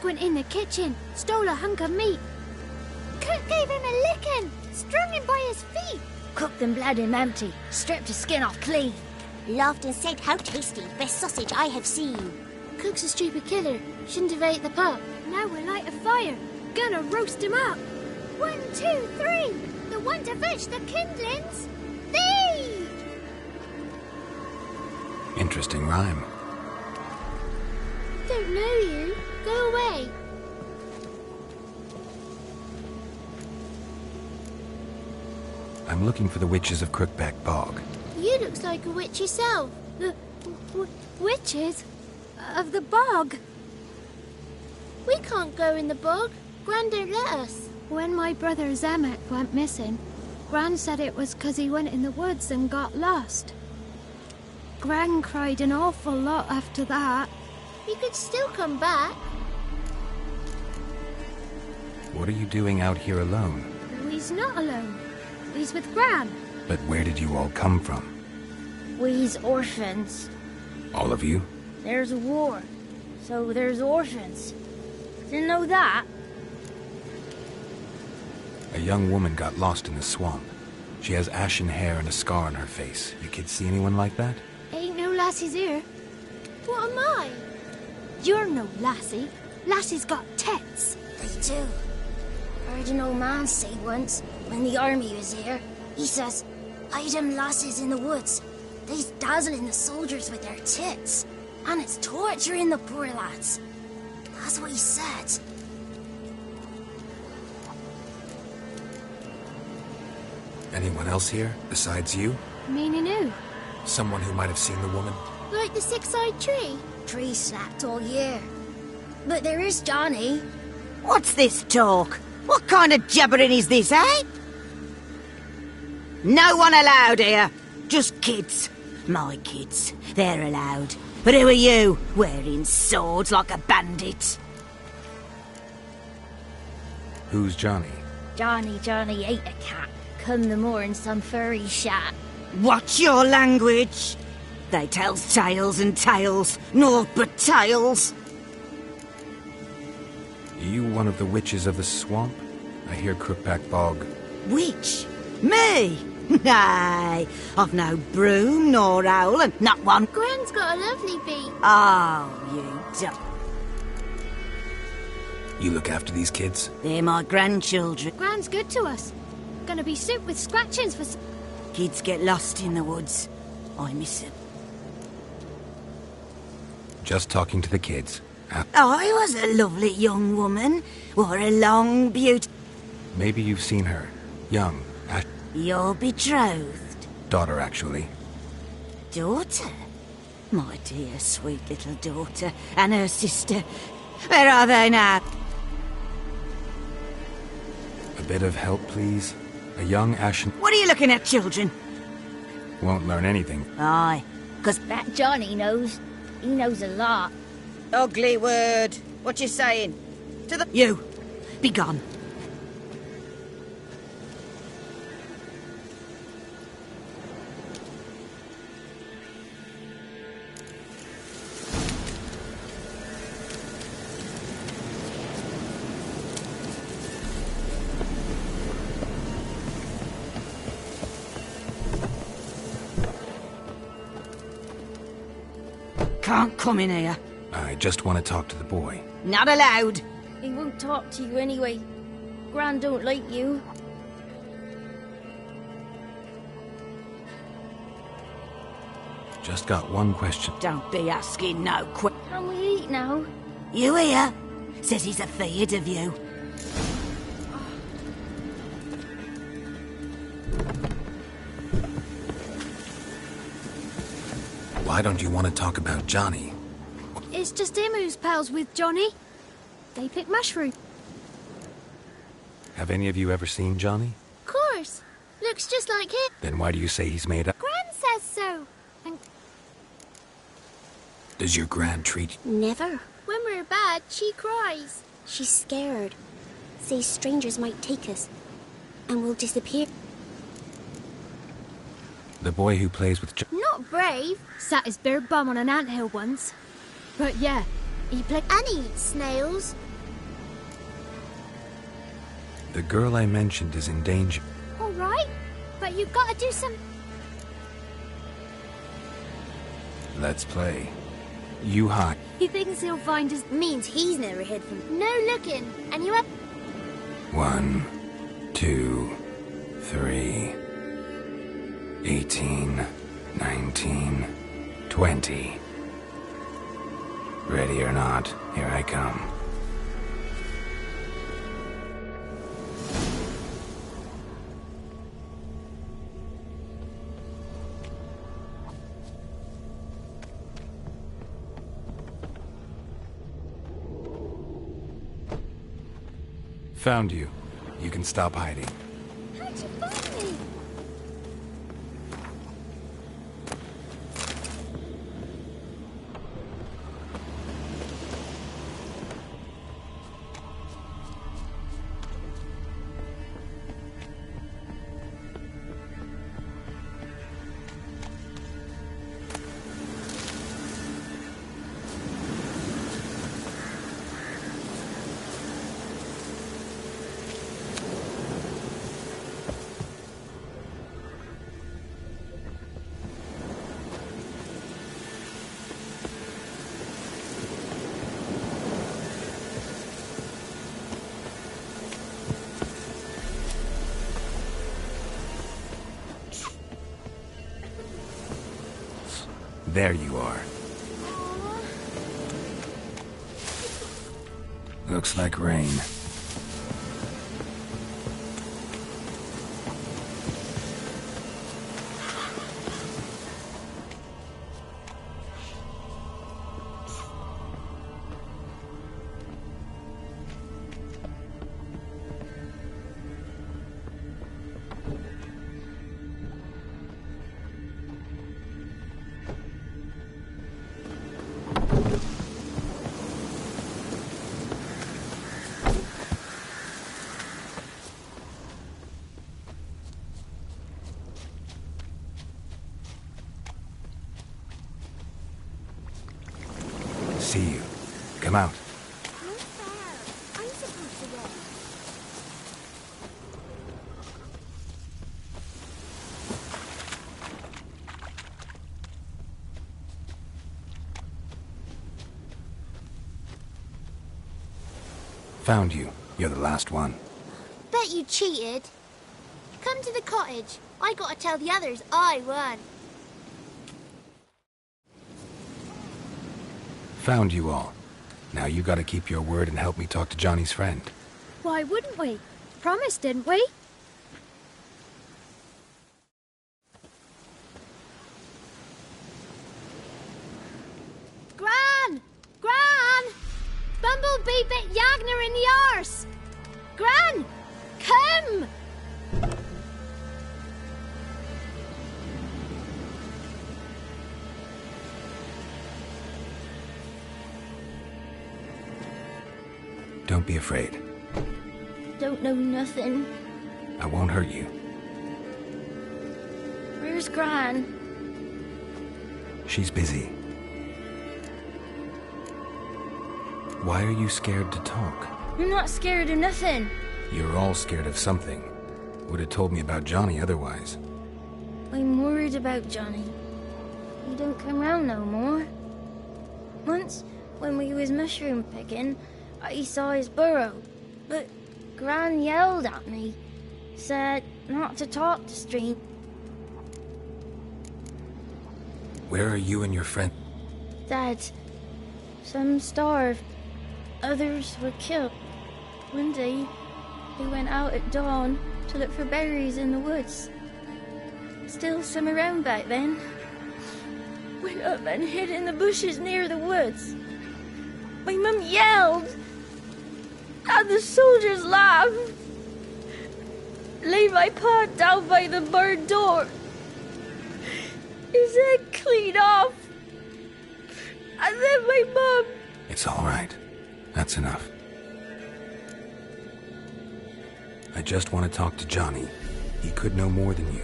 Cook went in the kitchen, stole a hunk of meat. Cook gave him a licking, strung him by his feet. Cooked and bled him empty, stripped his skin off clean. Laughed and said, "How tasty, best sausage I have seen." Cook's a stupid killer, shouldn't have ate the pup. Now we'll light a fire, gonna roast him up. 1, 2, 3, the one to fetch the kindlings. Thee! Interesting rhyme. Don't know you. Go away. I'm looking for the witches of Crookback Bog. You looks like a witch yourself. The witches of the bog. We can't go in the bog. Gran don't let us. When my brother Zemek went missing, Gran said it was 'cause he went in the woods and got lost. Gran cried an awful lot after that. You could still come back. What are you doing out here alone? We's not alone. We's with Gran. But where did you all come from? We's orphans. All of you? There's a war, so there's orphans. Didn't know that? A young woman got lost in the swamp. She has ashen hair and a scar on her face. You kids see anyone like that? Ain't no lassies here. What am I? You're no lassie. Lassie's got tits. They do. Heard an old man say once, when the army was here, he says, "I them lasses in the woods. They's dazzling the soldiers with their tits. And it's torturing the poor lads." That's what he said. Anyone else here, besides you? Meaning who? Someone who might have seen the woman? Like the six-eyed tree? Tree snapped all year. But there is Johnny. What's this talk? What kind of jabbering is this, eh? No one allowed here. Just kids. My kids. They're allowed. But who are you, wearing swords like a bandit? Who's Johnny? Johnny ate a cat. Come the moor in some furry shat. Watch your language. They tells tales and tales, naught but tales. Are you one of the witches of the swamp? I hear Crookback Bog. Witch? Me? Nay, I've no broom nor owl and not one. Gran's got a lovely beak. Oh, you don't. You look after these kids? They're my grandchildren. Gran's good to us. Gonna be soup with scratchings for... Kids get lost in the woods. I miss them. Just talking to the kids. I was a lovely young woman. Wore a long beauty. Maybe you've seen her. Young. You're betrothed. Daughter, actually. Daughter? My dear, sweet little daughter. And her sister. Where are they now? A bit of help, please. A young ashen... What are you looking at, children? Won't learn anything. Aye, 'cause That Johnny knows. He knows a lot. ugly word. What you saying? To the... You. Be gone. Can't come in here. I just want to talk to the boy. Not allowed. He won't talk to you anyway. Gran don't like you. Just got one question. Don't be asking no quick. Can we eat now? You here? Says he's afeard of you. Why don't you want to talk about Johnny? It's just him who's pals with Johnny. They pick mushroom. Have any of you ever seen Johnny? Course. Looks just like him. Then why do you say he's made up? Gran says so. And Does your gran treat... Never. when we're bad, she cries. She's scared. Says strangers might take us. And we'll disappear. The boy who plays with Not brave. Sat his bare bum on an anthill once. But yeah, he played... And he eats snails. The girl I mentioned is in danger. All right, but you've got to do some... Let's play. You hide. He thinks he'll find us... Means he's never hid from... No looking. And you have... 1, 2, 3, 18, 19, 20. Ready or not, here I come. Found you. You can stop hiding. How'd you find me? There you are. Looks like rain. See you. Come out. No fair. I'm supposed to go. Found you. You're the last one. Bet you cheated. Come to the cottage. I gotta tell the others I won. Found you all. Now you gotta keep your word and help me talk to Johnny's friend. Why wouldn't we? Promised, didn't we? Gran! Gran! Bumblebee bit Yagner in the arse! Gran! Come! Don't be afraid. Don't know nothing. I won't hurt you. Where's Gran? She's busy. Why are you scared to talk? I'm not scared of nothing. You're all scared of something. Would have told me about Johnny otherwise. I'm worried about Johnny. He don't come round no more. Once, when we was mushroom picking, I saw his burrow, but Gran yelled at me, said not to talk to Stream. Where are you and your friend? Dad, some starved, others were killed. One day, they went out at dawn to look for berries in the woods. Still some around back then. Went up and hid in the bushes near the woods. My mum yelled, and the soldiers laughed. Laid my pa down by the barn door. His head clean off. And then my mum... It's all right. That's enough. I just want to talk to Johnny. He could know more than you.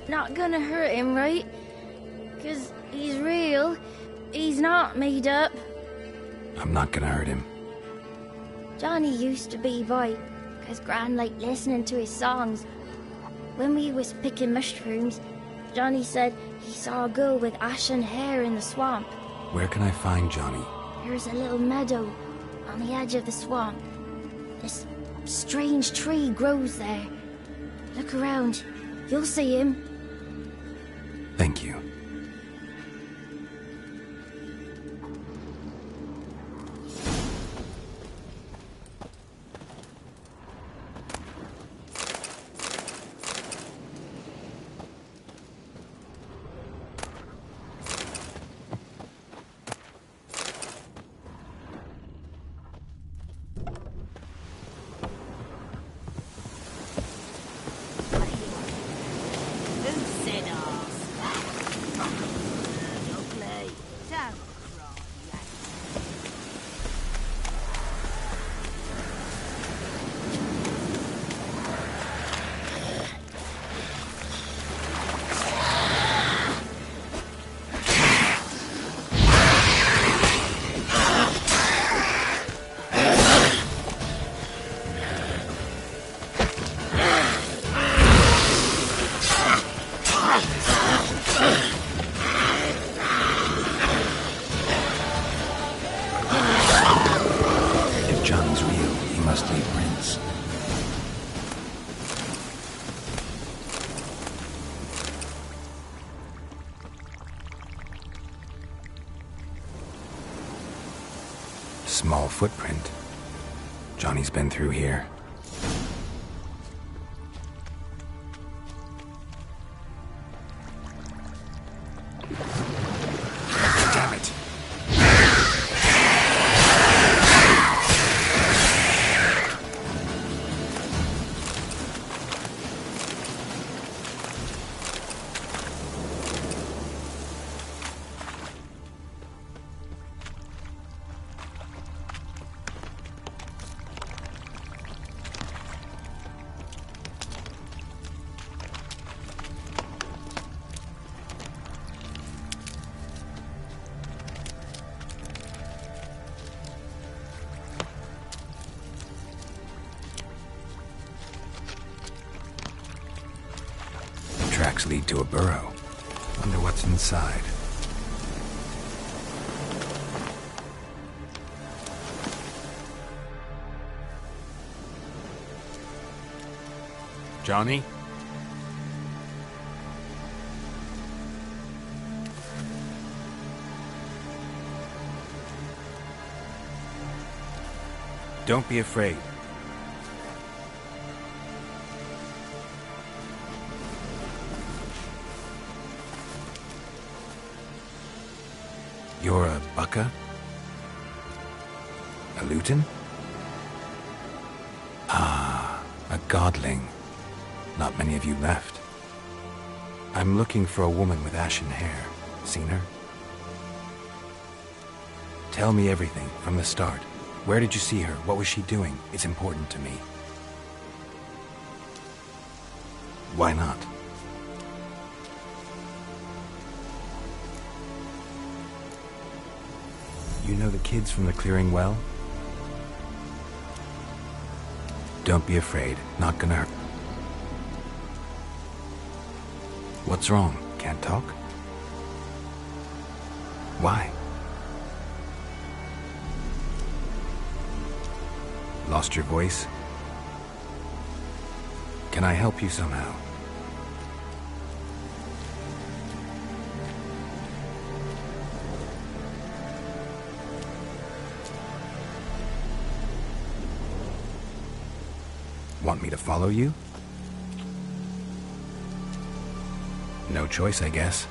Not gonna hurt him, right? 'Cause he's real. He's not made up. I'm not gonna hurt him. Johnny used to be by, 'cause Gran liked listening to his songs. When we was picking mushrooms, Johnny said he saw a girl with ashen hair in the swamp. Where can I find Johnny? There's a little meadow on the edge of the swamp. This strange tree grows there. Look around. You'll see him. Thank you. Small footprint. Johnny's been through here. Damn it. Tracks lead to a burrow. Wonder what's inside. Johnny? Don't be afraid. You're a Bucka? A Luton? Ah, a godling. Not many of you left. I'm looking for a woman with ashen hair. Seen her? Tell me everything from the start. Where did you see her? What was she doing? It's important to me. Why not? You know the kids from the clearing well? Don't be afraid. Not gonna hurt. What's wrong? Can't talk? Why? Lost your voice? Can I help you somehow? Want me to follow you? No choice, I guess.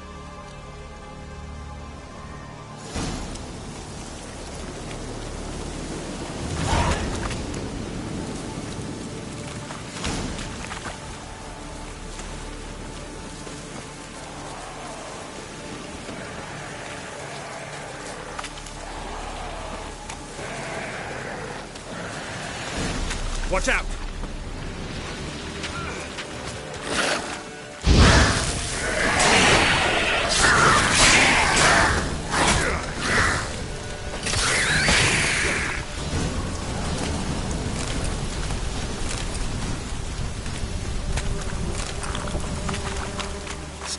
Watch out!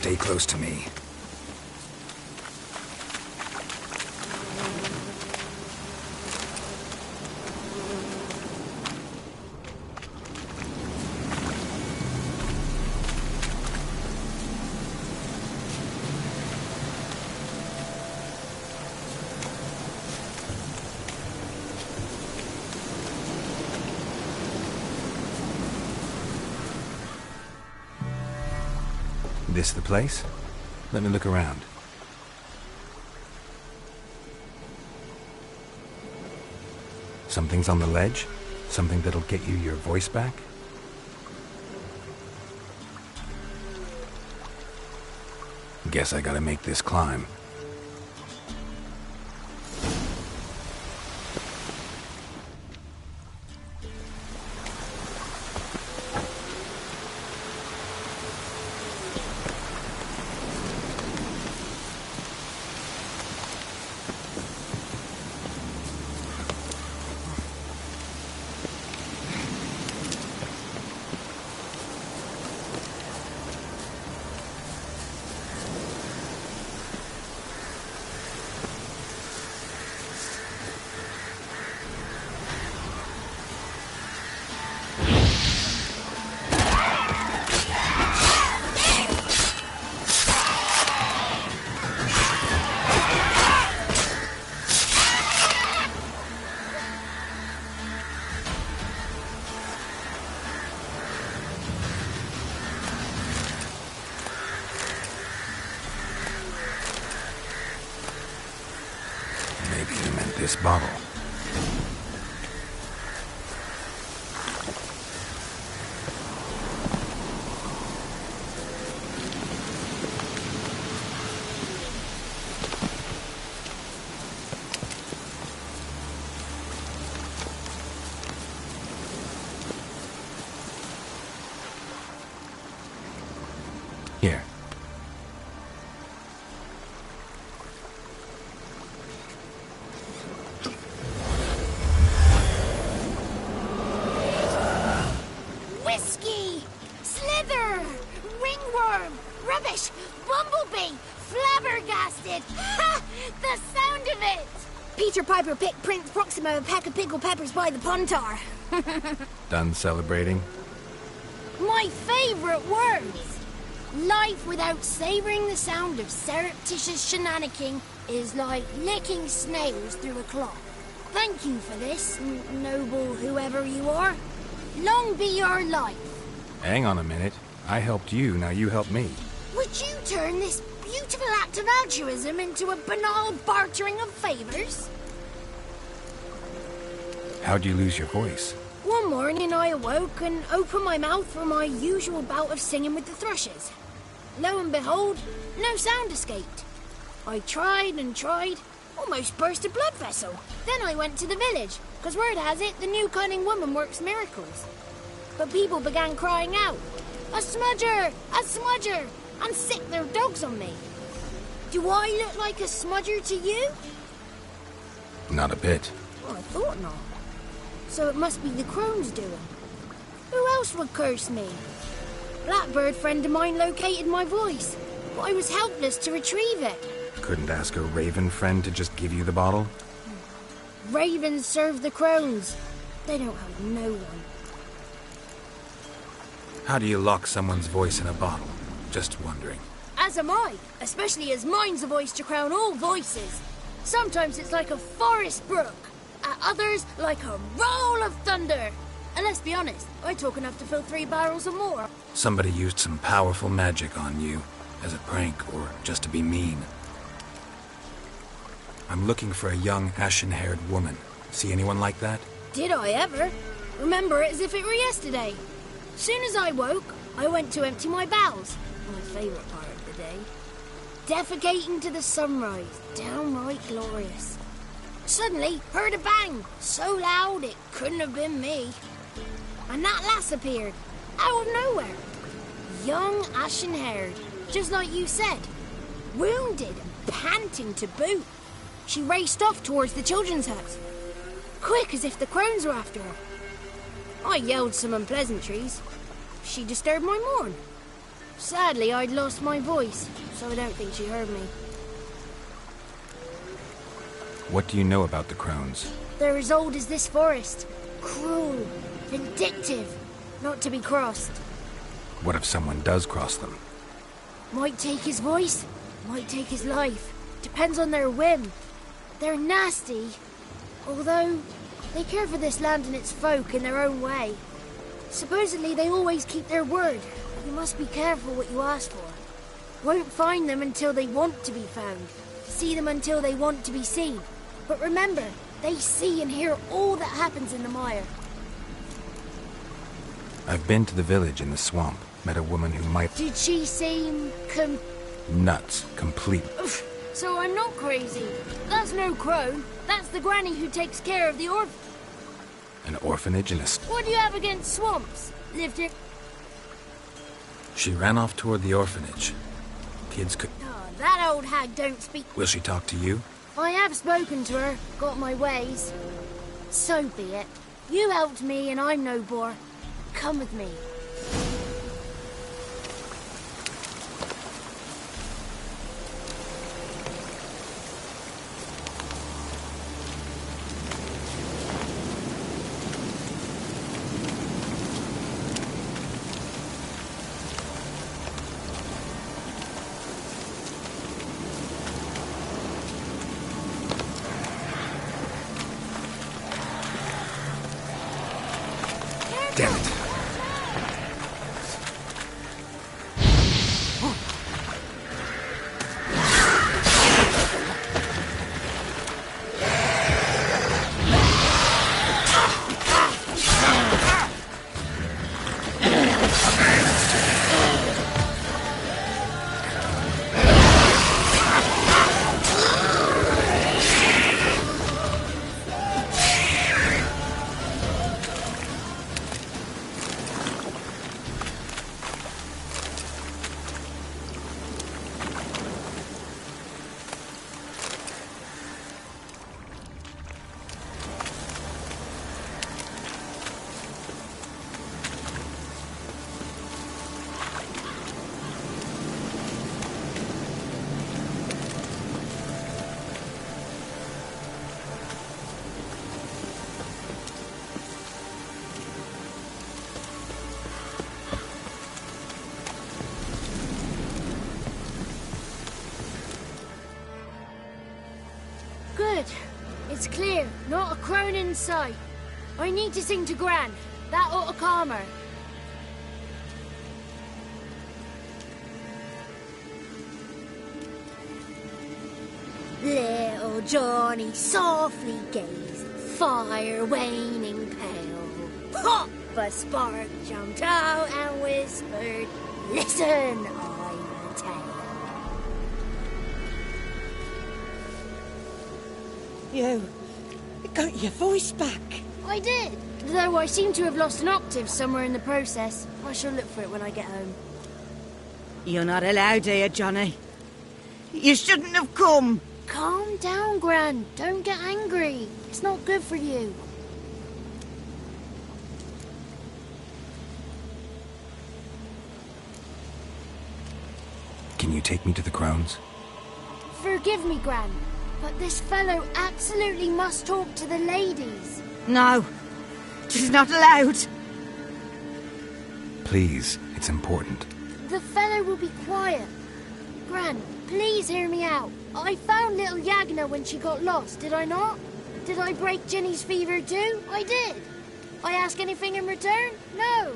Stay close to me. This the place? Let me look around. Something's on the ledge? Something that'll get you your voice back? Guess I gotta make this climb. This bottle. Here. Whiskey! Slither! Ringworm! Rubbish! Bumblebee! Flabbergasted! Ha! The sound of it! Peter Piper picked Prince Proxima a pack of pickled peppers by the Pontar. Done celebrating? My favourite words! Life without savouring the sound of surreptitious shenanigans is like licking snails through a cloth. Thank you for this, noble whoever you are. Long be your life. Hang on a minute. I helped you, now you help me. Would you turn this beautiful act of altruism into a banal bartering of favours? How'd you lose your voice? One morning I awoke and opened my mouth for my usual bout of singing with the thrushes. Lo and behold, no sound escaped. I tried and tried, almost burst a blood vessel. Then I went to the village, because word has it the new cunning woman works miracles. But people began crying out, "A smudger! A smudger!" and sick their dogs on me. Do I look like a smudger to you? Not a bit. Oh, I thought not. So it must be the crone's doing. Who else would curse me? Blackbird friend of mine located my voice, but I was helpless to retrieve it. Couldn't ask a raven friend to just give you the bottle? Ravens serve the crones. They don't have no one. How do you lock someone's voice in a bottle? Just wondering. As am I, especially as mine's a voice to crown all voices. Sometimes it's like a forest brook, at others like a roll of thunder. And let's be honest, I talk enough to fill 3 barrels or more. Somebody used some powerful magic on you, as a prank or just to be mean. I'm looking for a young, ashen-haired woman. See anyone like that? Did I ever? Remember it as if it were yesterday. Soon as I woke, I went to empty my bowels. My favourite part of the day. Defecating to the sunrise. Downright glorious. Suddenly, heard a bang. So loud it couldn't have been me. And that lass appeared. Out of nowhere. Young, ashen-haired. Just like you said. Wounded and panting to boot. She raced off towards the children's hut. Quick as if the crones were after her. I yelled some unpleasantries. She disturbed my morn. Sadly, I'd lost my voice, so I don't think she heard me. What do you know about the crones? They're as old as this forest. Cruel, vindictive, not to be crossed. What if someone does cross them? Might take his voice, might take his life. Depends on their whim. They're nasty, although they care for this land and its folk in their own way. Supposedly they always keep their word. You must be careful what you ask for. Won't find them until they want to be found. See them until they want to be seen. But remember, they see and hear all that happens in the mire. I've been to the village in the swamp. Met a woman who might... Did she seem nuts. Complete. So I'm not crazy. That's no crone. That's the granny who takes care of the An orphanage in a... What do you have against swamps? Lived here... She ran off toward the orphanage. Kids could... Oh, that old hag don't speak... Will she talk to you? I have spoken to her, got my ways. So be it. You helped me and I'm no bore. Come with me. Damn it. Good. It's clear. Not a crone in sight. I need to sing to Gran. That ought to calm her. Little Johnny softly gazed, fire waning pale. Pop! A spark jumped out and whispered, "Listen, I'm a tale." You got your voice back. I did, though I seem to have lost an octave somewhere in the process. I shall look for it when I get home. You're not allowed here, Johnny. You shouldn't have come. Calm down, Gran. Don't get angry. It's not good for you. Can you take me to the crones? Forgive me, Gran, but this fellow absolutely must talk to the ladies. No, she's not allowed. Please, it's important. The fellow will be quiet. Gran, please hear me out. I found little Yagna when she got lost, did I not? Did I break Ginny's fever too? I did. I ask anything in return? No.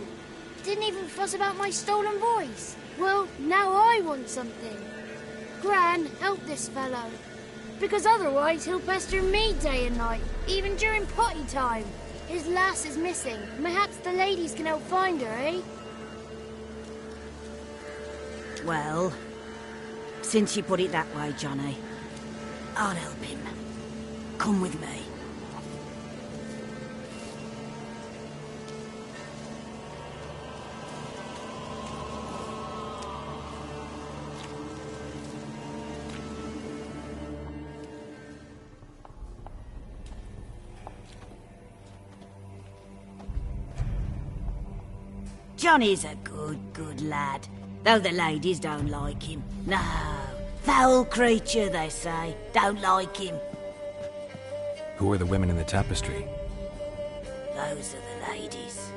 Didn't even fuss about my stolen voice. Well, now I want something. Gran, help this fellow. Because otherwise he'll pester me day and night, even during potty time. His lass is missing. Perhaps the ladies can help find her, eh? Well, since you put it that way, Johnny, I'll help him. Come with me. Johnny's a good lad. Though the ladies don't like him. No. Foul creature, they say. Don't like him. Who are the women in the tapestry? Those are the ladies.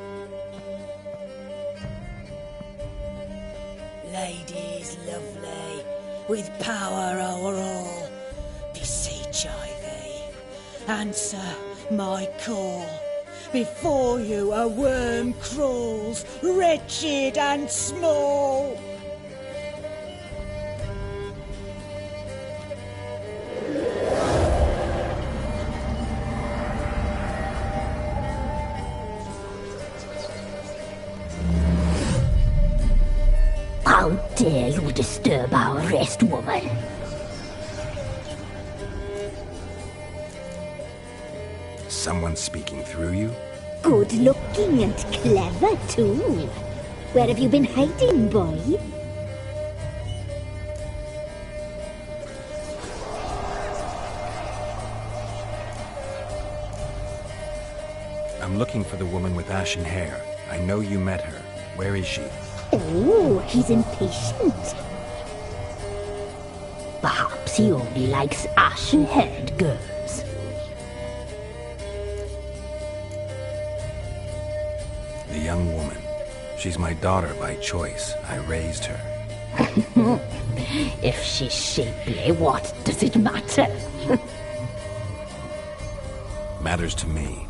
Ladies lovely, with power o'er all. Beseech I thee, answer my call. Before you a worm crawls, wretched and small. How dare you disturb our rest, woman? Someone speaking through you? Good looking and clever, too. Where have you been hiding, boy? I'm looking for the woman with ashen hair. I know you met her. Where is she? Oh, he's impatient. Perhaps he only likes ashen-haired girls. The young woman. She's my daughter by choice. I raised her. If she's shapely, what does it matter? Matters to me.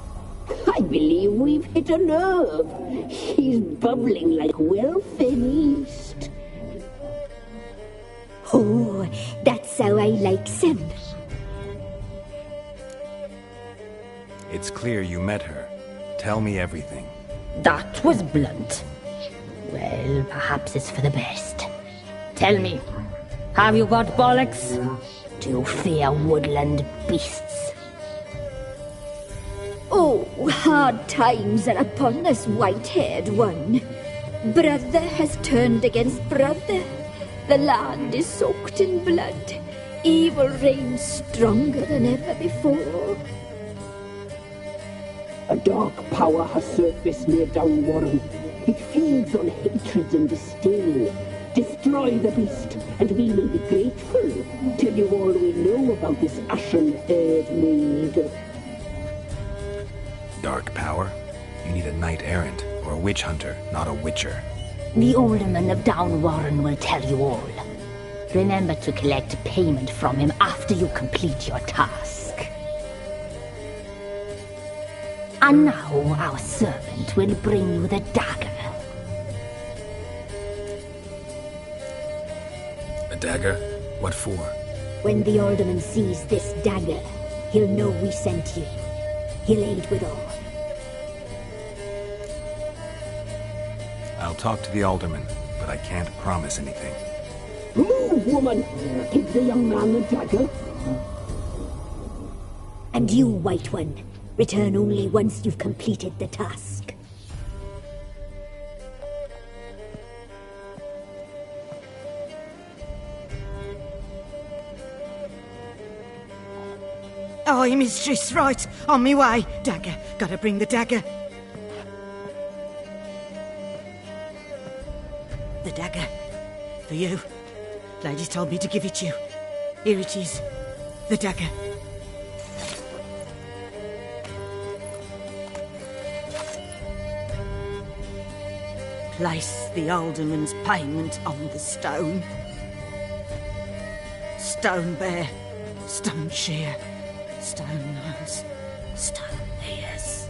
I believe we've hit a nerve. He's bubbling like well-fed yeast. Oh, that's how I likes him. It's clear you met her. Tell me everything. That was blunt. Well, perhaps it's for the best. Tell me, have you got bollocks? Do you fear woodland beasts? Oh, hard times are upon us, white-haired one. Brother has turned against brother. The land is soaked in blood. Evil reigns stronger than ever before. A dark power has surfaced near Downwarren. It feeds on hatred and disdain. Destroy the beast, and we will be grateful. Tell you all we know about this ashen-haired maid. Dark power? You need a knight-errant or a witch hunter, not a witcher. The alderman of Downwarren will tell you all. Remember to collect payment from him after you complete your task. And now our servant will bring you the dagger. A dagger? What for? When the alderman sees this dagger, he'll know we sent you. He'll aid with all. I'll talk to the alderman, but I can't promise anything. Move, woman! Give the young man the dagger. And you, White One, return only once you've completed the task. Aye, mistress, right. On me way. Dagger. Gotta bring the dagger. The dagger. For you. Ladies told me to give it you. Here it is. The dagger. Place the alderman's payment on the stone. Stone bear. Stone shear. Stone nose, stone ears.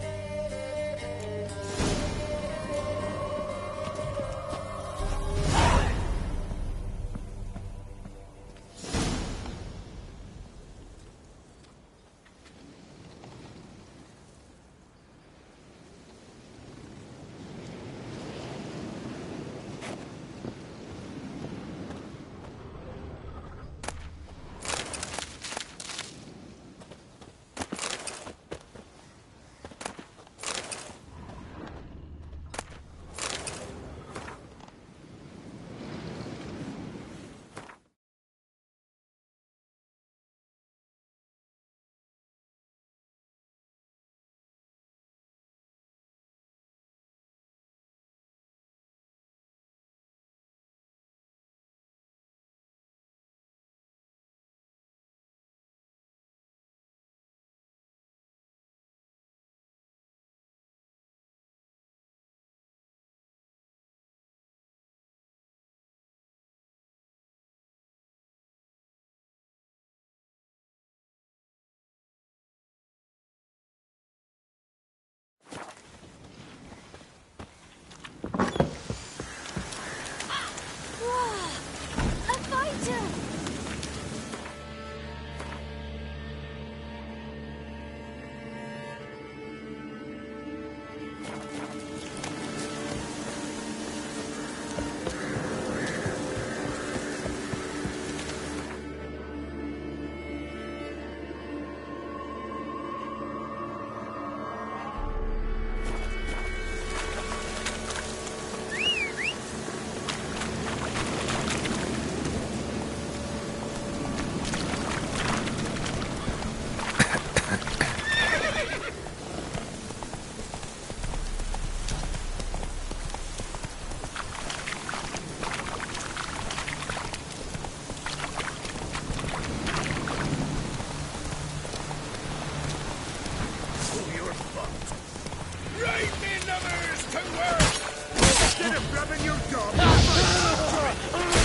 Instead of blabbing your gob,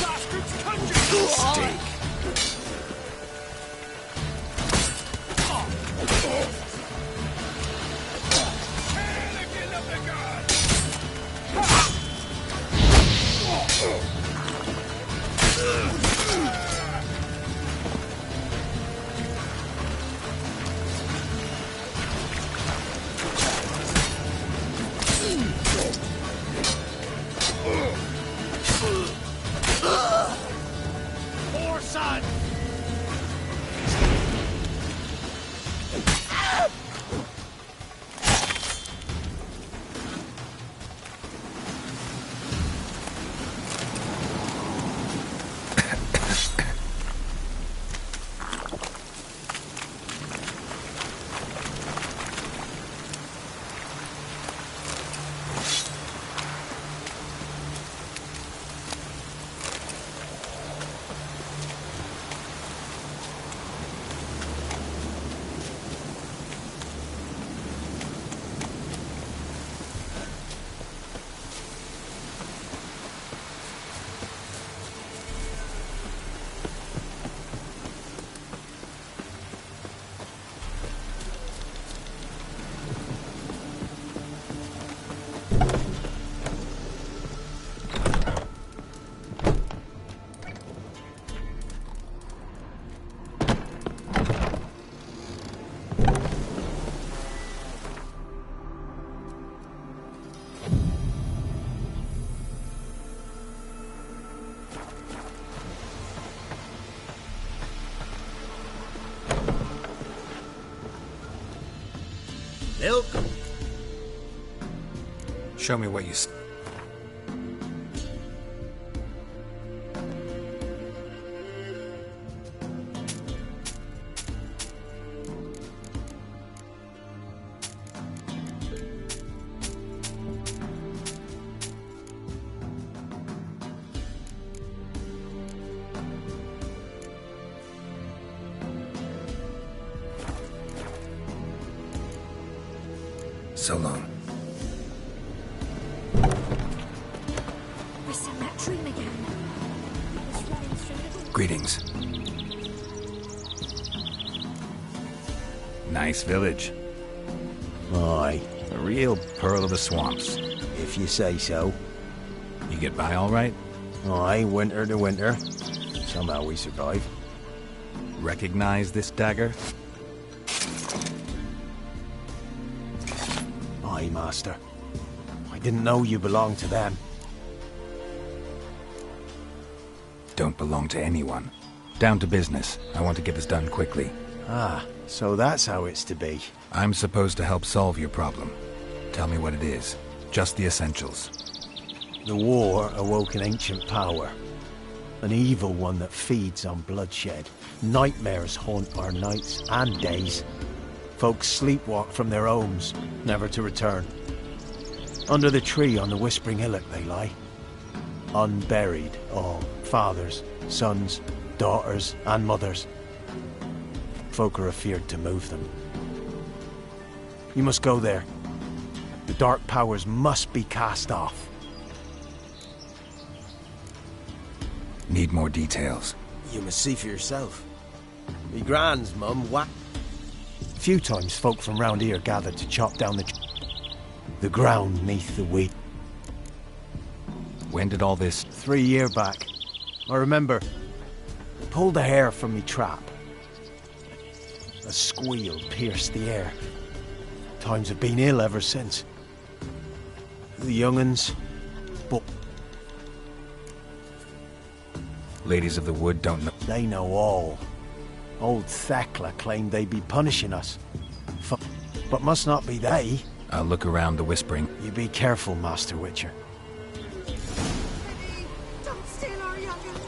bastards, conjure! Steak. Poor son! Milk? Show me what you... So long. We're in that dream again. Greetings. Nice village. Aye, A real pearl of the swamps. if you say so. You get by all right? Aye, winter to winter. Somehow we survive. Recognize this dagger? Aye, master. I didn't know you belonged to them. Don't belong to anyone. Down to business. I want to get this done quickly. Ah, so that's how it's to be. I'm supposed to help solve your problem. Tell me what it is. Just the essentials. The war awoke an ancient power. An evil one that feeds on bloodshed. Nightmares haunt our nights and days. Folks sleepwalk from their homes, never to return. Under the tree on the Whispering Hillock they lie. Unburied, all. Fathers, sons, daughters, and mothers. Folk are afeard to move them. You must go there. The dark powers must be cast off. Need more details. You must see for yourself. Me grand's mum Few times folk from round here gathered to chop down the ground neath the wheat. When did all this... 3 year back. I remember, pulled a hair from me trap. A squeal pierced the air. Times have been ill ever since. The young'uns, but Ladies of the Wood don't know... they know all. Old Thekla claimed they'd be punishing us. But must not be they. I'll look around the Whispering. You be careful, Master Witcher. Don't steal our young'uns.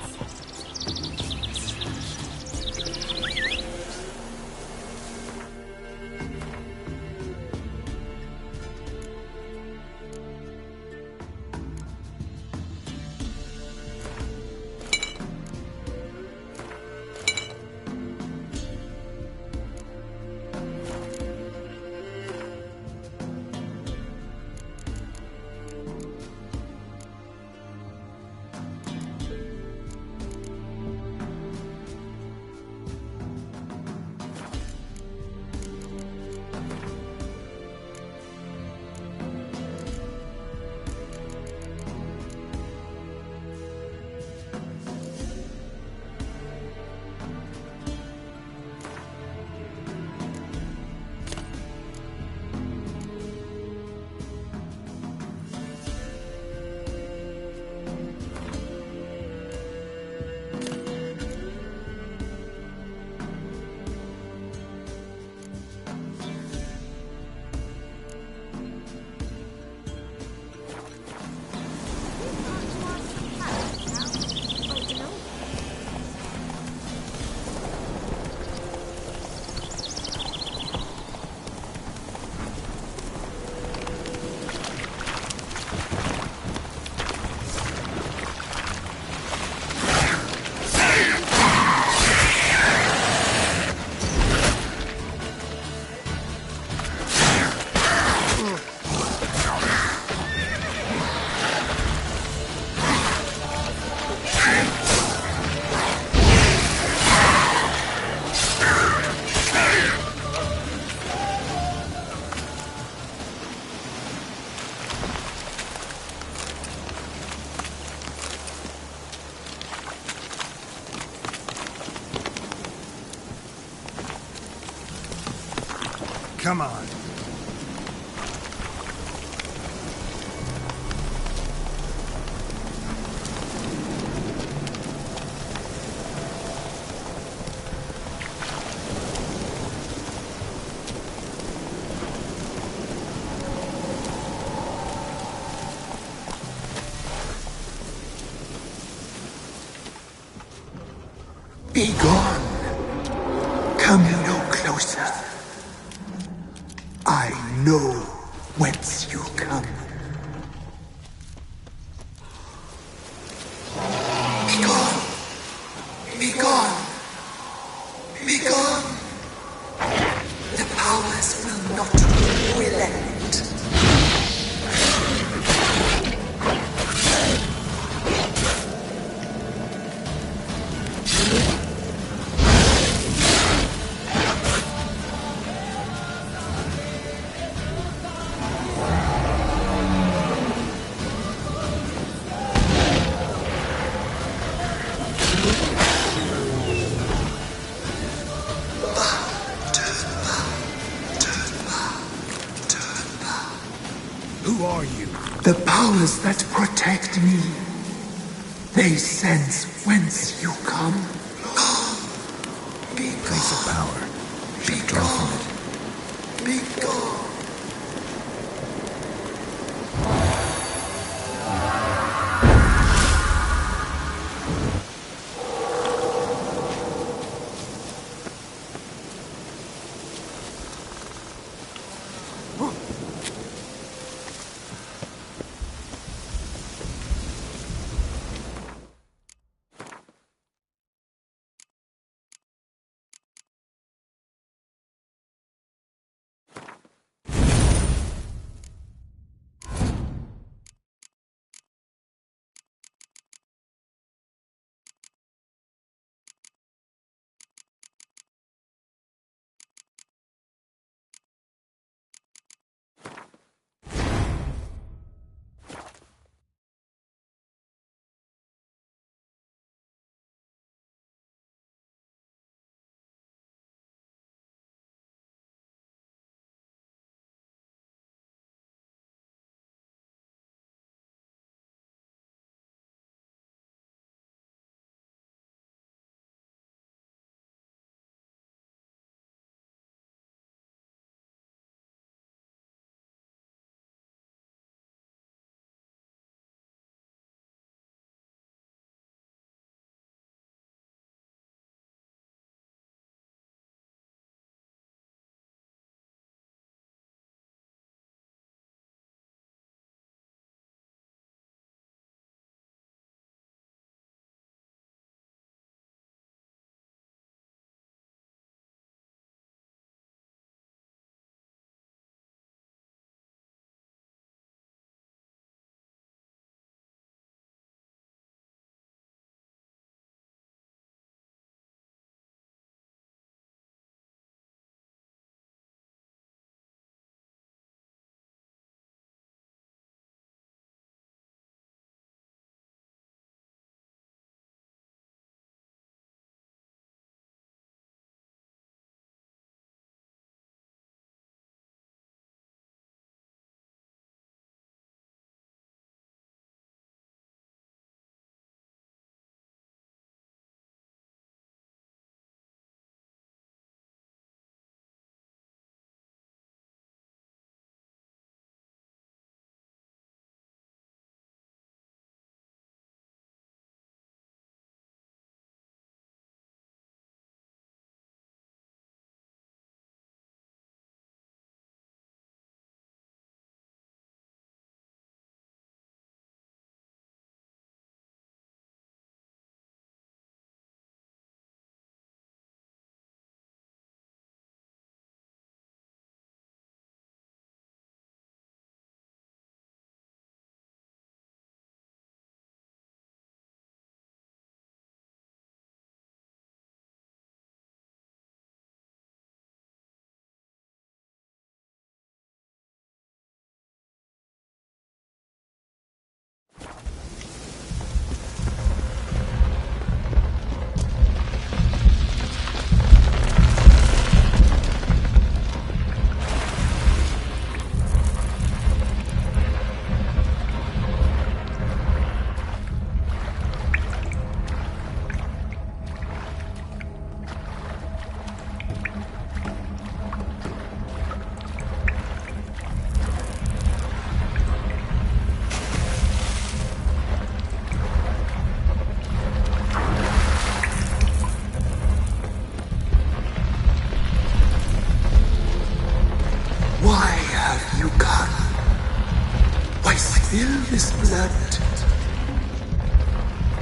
Come on. Be gone. Come no closer. I know whence you come. Be gone. Be gone. Be gone. The powers will not relent. Who are you? The powers that protect me. They sense whence you come. Be gone. Place of power. Be Draw from gone. it. spill this blood?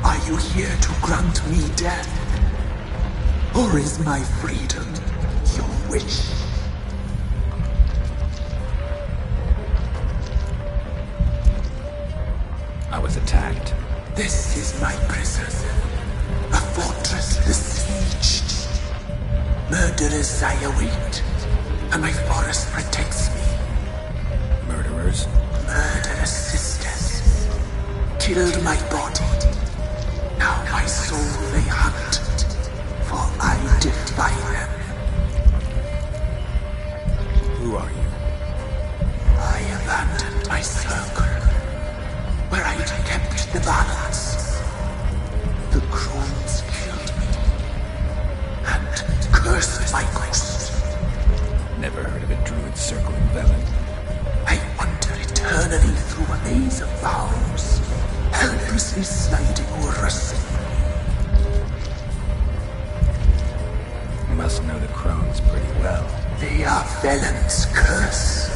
Are you here to grant me death? Or is my freedom your wish? I was attacked. This is my prison. A fortress besieged. Murderers I await, and my forest protects me. Murderers? Murderous sisters killed my body. Now my soul they hunt, for I defy them. Who are you? I abandoned my circle, where I'd kept the balance. The crones killed me, and cursed my ghost. Never heard of a druid circling Velen. I wander eternally through a maze of vows, helplessly sliding over a sin. You must know the crones pretty well. They are Velen's curse.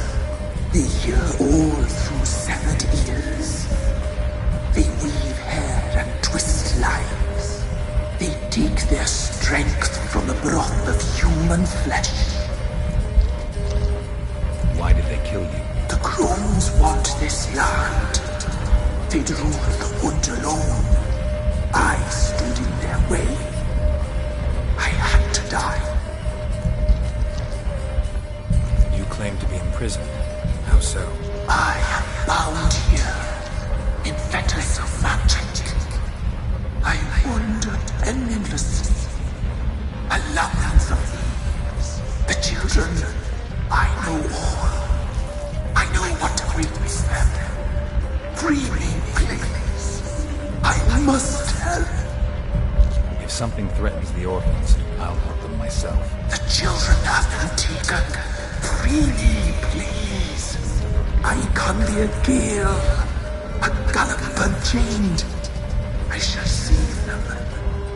They hear all through severed ears. They weave hair and twist lives. They take their strength from the broth of human flesh. Why did they kill you? The crones want this land. They'd rule the wood alone. I stood in their way. I had to die. You claim to be in prison. How so? I am bound here in fetters of magic. I wandered endlessly, a labyrinth of thieves. The children, I know all. I know what awaits them. Free me, please. I must help. If something threatens the orphans, I'll help them myself. The children have been taken. Free me, please. I can be a gale, a gallop unchained. I shall save them.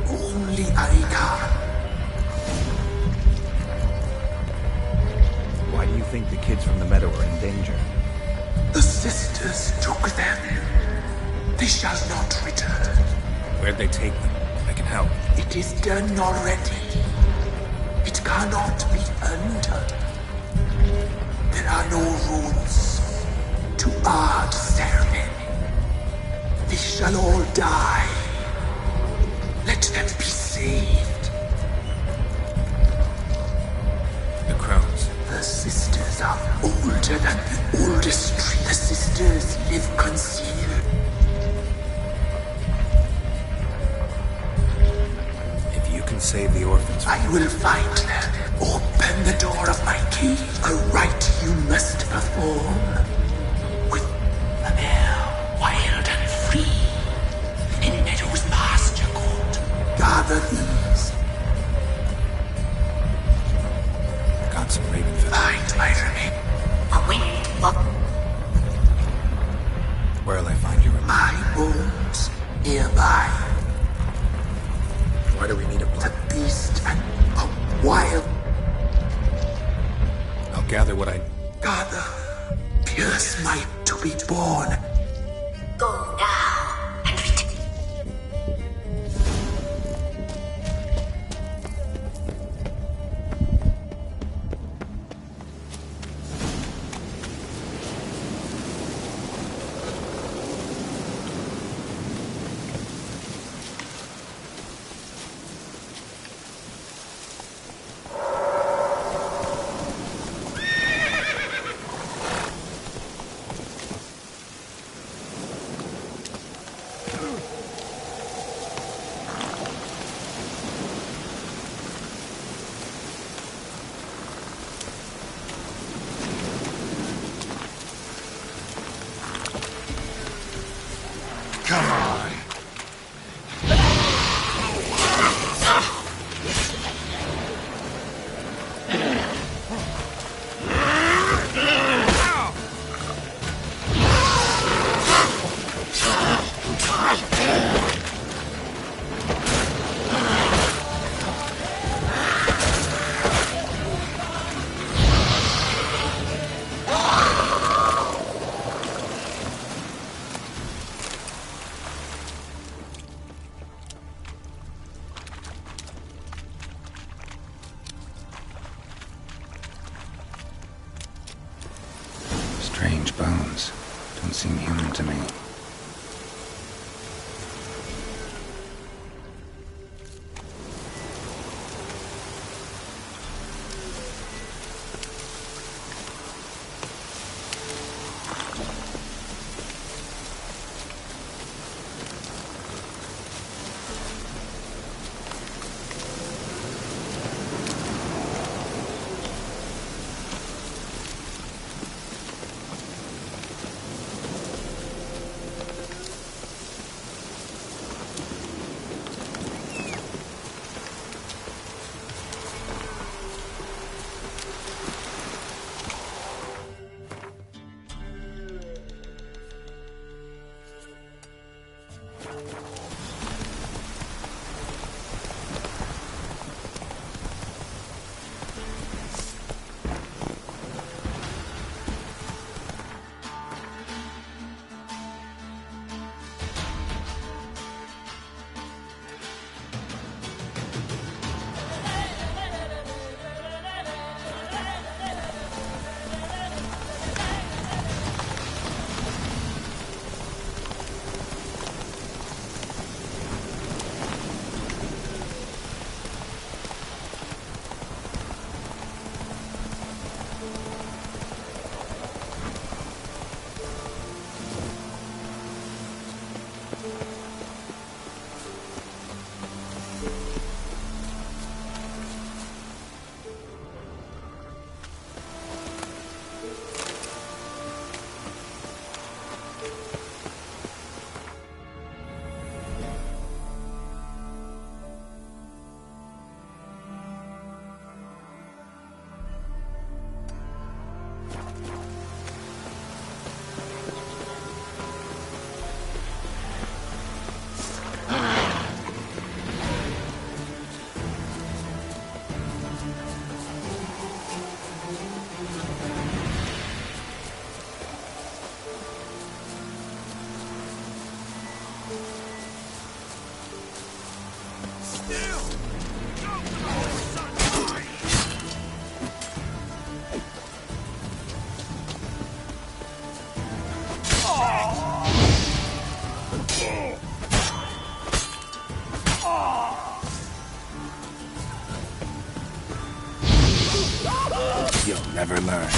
Only I can. Why do you think the kids from the meadow are in danger? The sisters took them. They shall not return. Where'd they take them? I can help. It is done already. It cannot be undone. There are no rules to our ceremony. They shall all die. Let them be saved. The crones. The sisters are older than the oldest tree. The sisters live concealed. If you can save the orphans, I will find them. Open the door of my cave. A rite you must perform. With an air wild and free. In meadows pasture cold. Gather these. got some raven feathers. Find my remain. A winged up. Where'll I find your remains? My bones nearby. Why do we need a blood? The beast and a wild. I'll gather what I... Gather. Pierce my to be born. Go now and return. seem human to me. You'll never learn.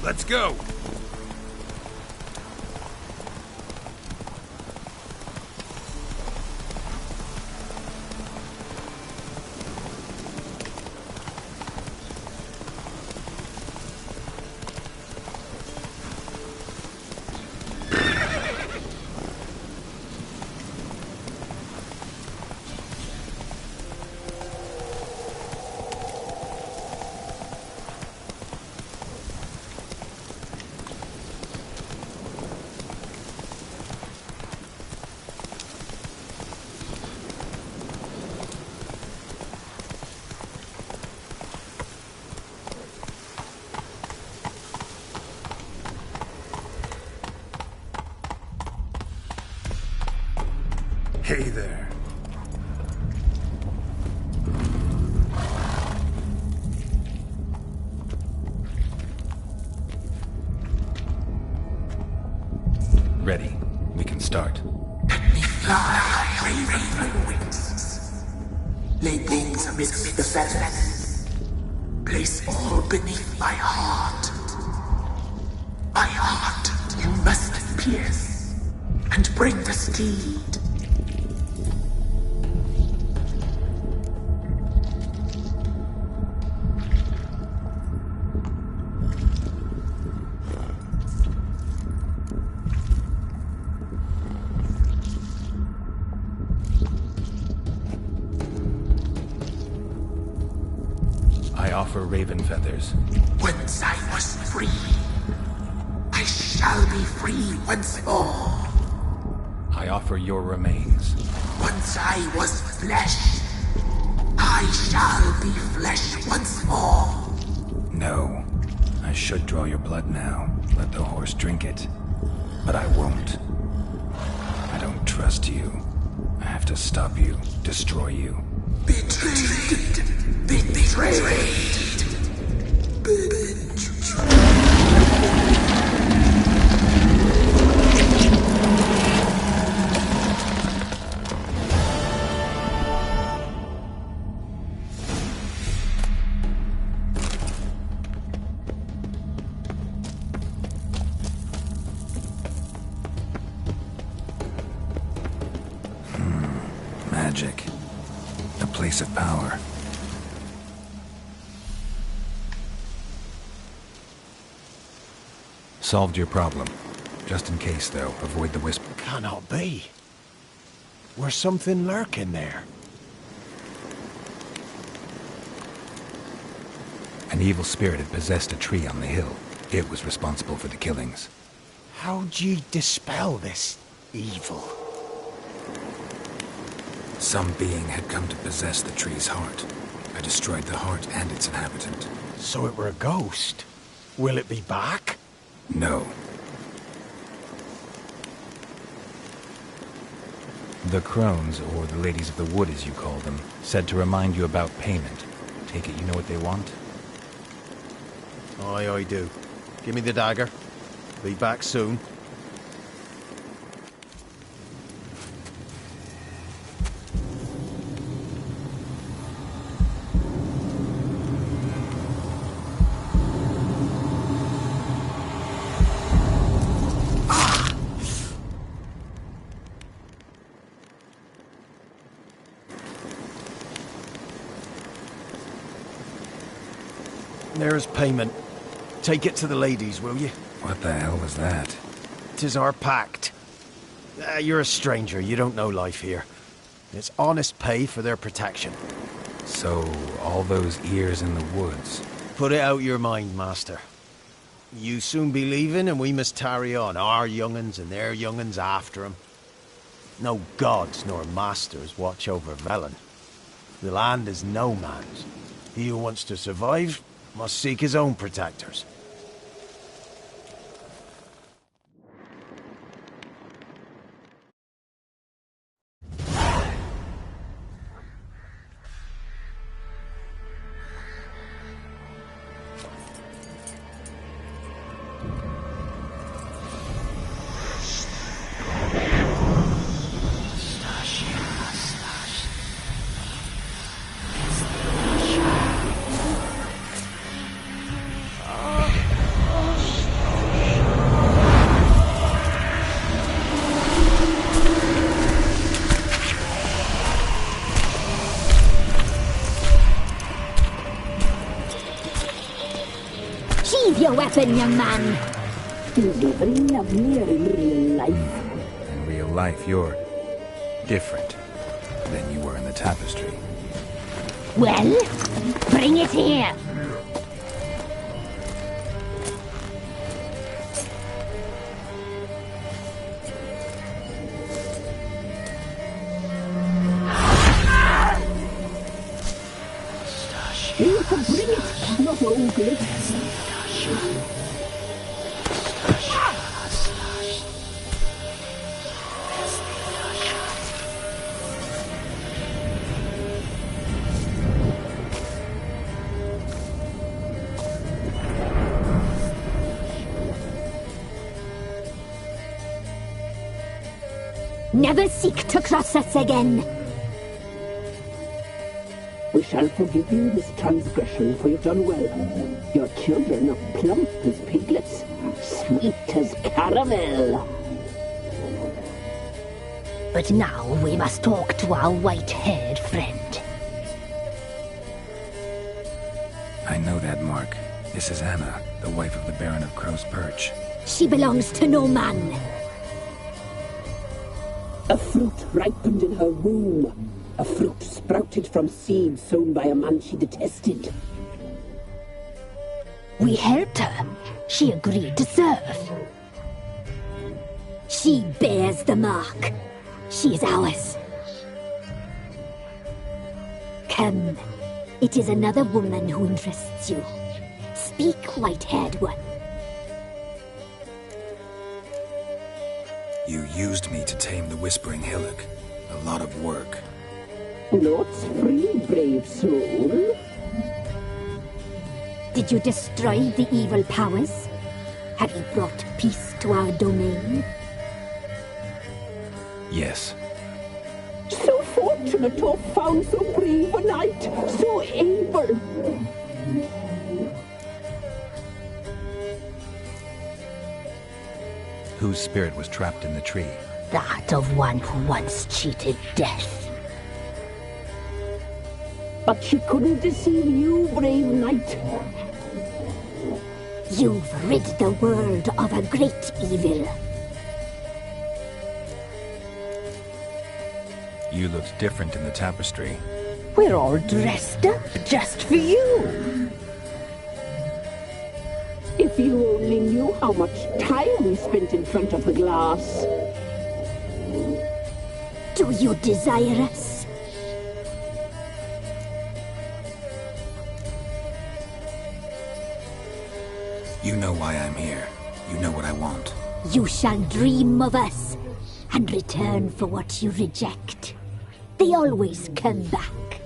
Let's go! Hey there. Ready. We can start. Let me fly, raven wings. Lay wings amidst the feathers. beneath my heart. My heart you must pierce, and bring the steed. I offer raven feathers. Once I was free, I shall be free once more. I offer your remains. Once I was flesh, I shall be flesh once more. No. I should draw your blood now. Let the horse drink it. But I won't. I don't trust you. I have to stop you, destroy you. Betrayed! Betrayed! Magic. A place of power. Solved your problem. Just in case, though, avoid the whisper. Cannot be. Where's something lurking there? An evil spirit had possessed a tree on the hill. It was responsible for the killings. How'd ye dispel this evil? Some being had come to possess the tree's heart. I destroyed the heart and its inhabitant. So it were a ghost. Will it be back? No. The crones, or the ladies of the wood as you call them, said to remind you about payment. Take it you know what they want? Aye, I do. Give me the dagger. Be back soon. There's payment. Take it to the ladies, will you? What the hell was that? 'Tis our pact. You're a stranger, you don't know life here. It's honest pay for their protection. So, all those ears in the woods. Put it out your mind, master. You soon be leaving and we must tarry on, our young'uns and their young'uns after 'em. No gods nor masters watch over Velen. The land is no man's. He who wants to survive must seek his own protectors. Sheathe your weapon, young man. You're very lovelier in real life. In real life, you're different than you were in the tapestry. Well, bring it here. You can bring it, not ogle it. Never seek to cross us again. We shall forgive you this transgression, for you've done well. Your children are plump as piglets, sweet as caramel. But now we must talk to our white-haired friend. I know that mark. This is Anna, the wife of the Baron of Crow's Perch. She belongs to no man. A fruit ripened in her womb. A fruit sprouted from seeds sown by a man she detested. We helped her. She agreed to serve. She bears the mark. She is ours. Come. It is another woman who interests you. Speak, white-haired one. You used me to tame the Whispering Hillock. A lot of work. Lots free, brave soul. Did you destroy the evil powers? Have you brought peace to our domain? Yes. So fortunate to have found so brave a knight, so able. Whose spirit was trapped in the tree? That of one who once cheated death. But she couldn't deceive you, brave knight. You've rid the world of a great evil. You looked different in the tapestry. We're all dressed up just for you. If you only knew how much time we spent in front of the glass. Do you desire us? You know why I'm here. You know what I want. You shall dream of us and return for what you reject. They always come back.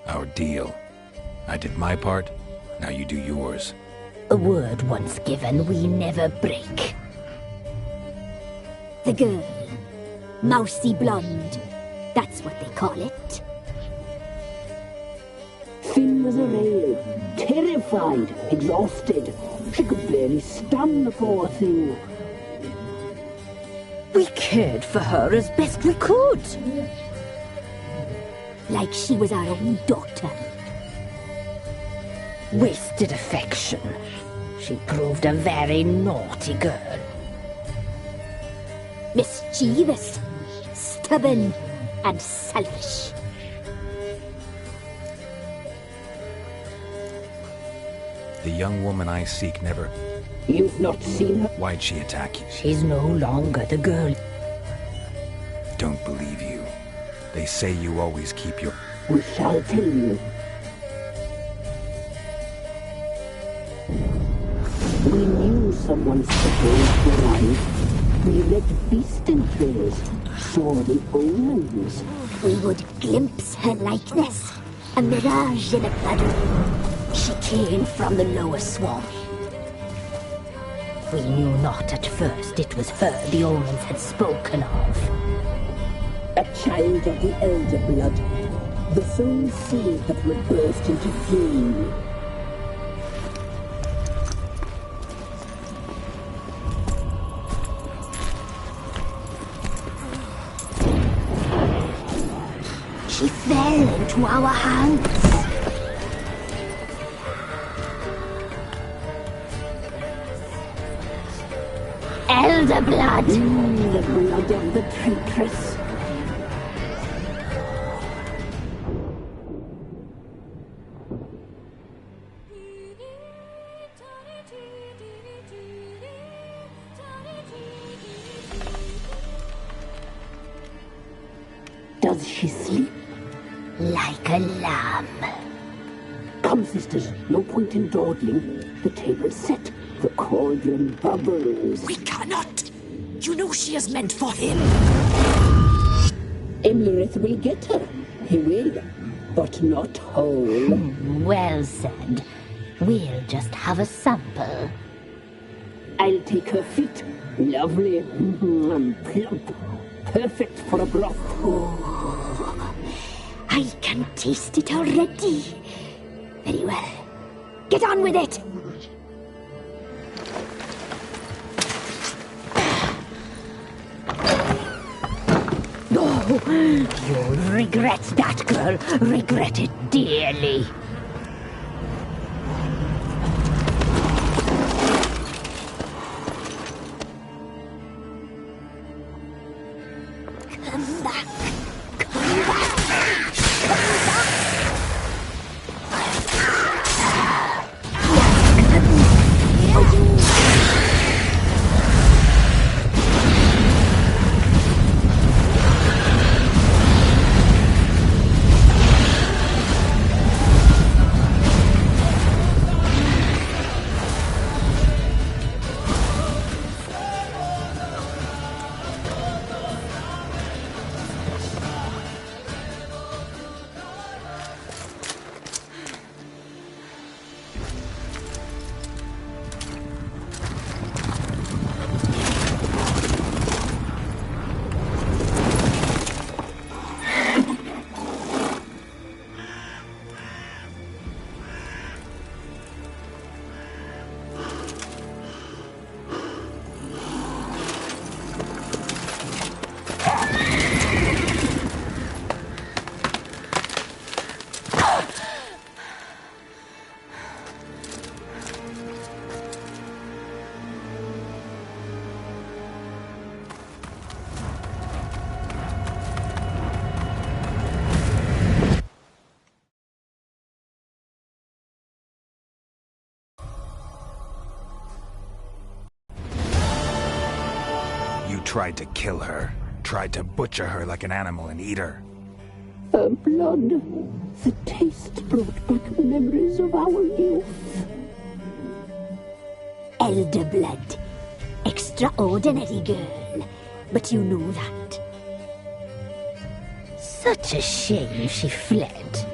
Our deal. I did my part, now you do yours. A word once given, we never break. The girl. Mousy blonde. That's what they call it. Thin as a rail, terrified, exhausted. She could barely stand, the poor thing. We cared for her as best we could. Like she was our own daughter. Wasted affection. She proved a very naughty girl. Mischievous, stubborn, and selfish. The young woman I seek never... You've not seen her? Why'd she attack you? She's no longer the girl. Don't believe you. They say you always keep your... We shall tell you. We knew someone supposed to arrive. We read beast entrails, saw the omens. We would glimpse her likeness, a mirage in a puddle. She came from the lower swamp. We knew not at first it was her the omens had spoken of. A child of the elder blood, the soul seed that would burst into flame. She fell into our hands. Elder blood! The blood of the traitress. Does she sleep? Like a lamb. Come, sisters, no point in dawdling. The table's set. The cauldron bubbles. We cannot! You know she is meant for him! Emmerith will get her. He will, but not whole. Well said. We'll just have a sample. I'll take her feet. Lovely. Plump. Perfect for a broth. Oh, I can taste it already. Very well. Get on with it! Oh, you'll regret that, girl. Regret it dearly. Come back. Come back. Tried to kill her. Tried to butcher her like an animal and eat her. Her blood. The taste brought back memories of our youth. Elder blood. Extraordinary girl. But you know that. Such a shame she fled.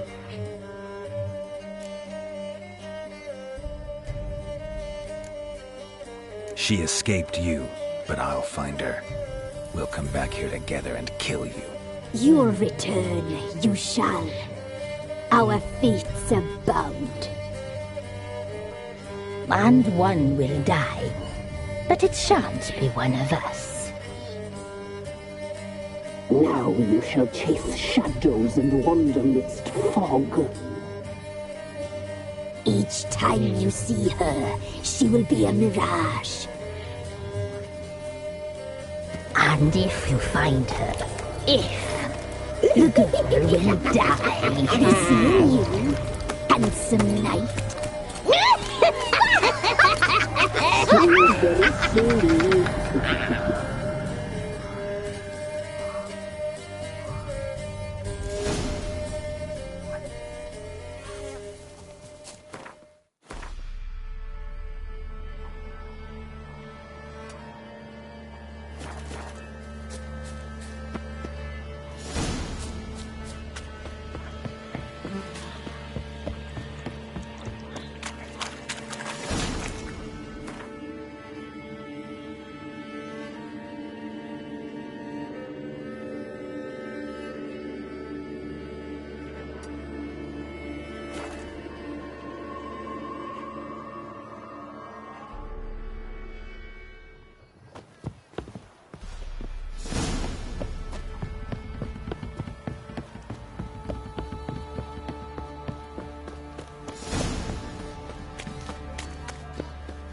She escaped you, but I'll find her. We'll come back here together and kill you. You'll return, you shall. Our fates are bound. And one will die, but it shan't be one of us. Now you shall chase shadows and wander midst fog. Each time you see her, she will be a mirage. And if you find her, the girl will die. Seeing you, handsome knight.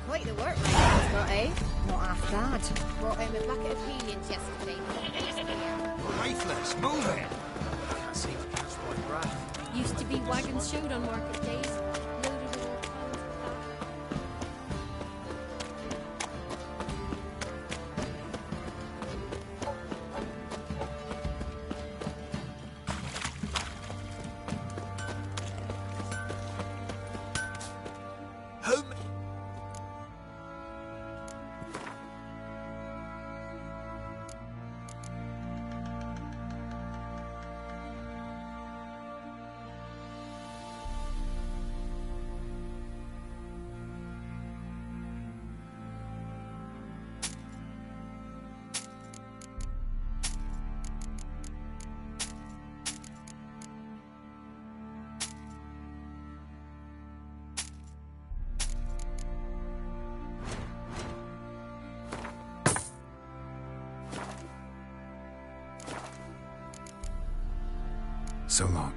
Quite the work my dad's got, eh? Not half bad. Brought home a bucket of heliums yesterday. Lifeless, move it! Can't see what that's one breath. Used to be wagons showed on market days. Loaded with all kinds of so long.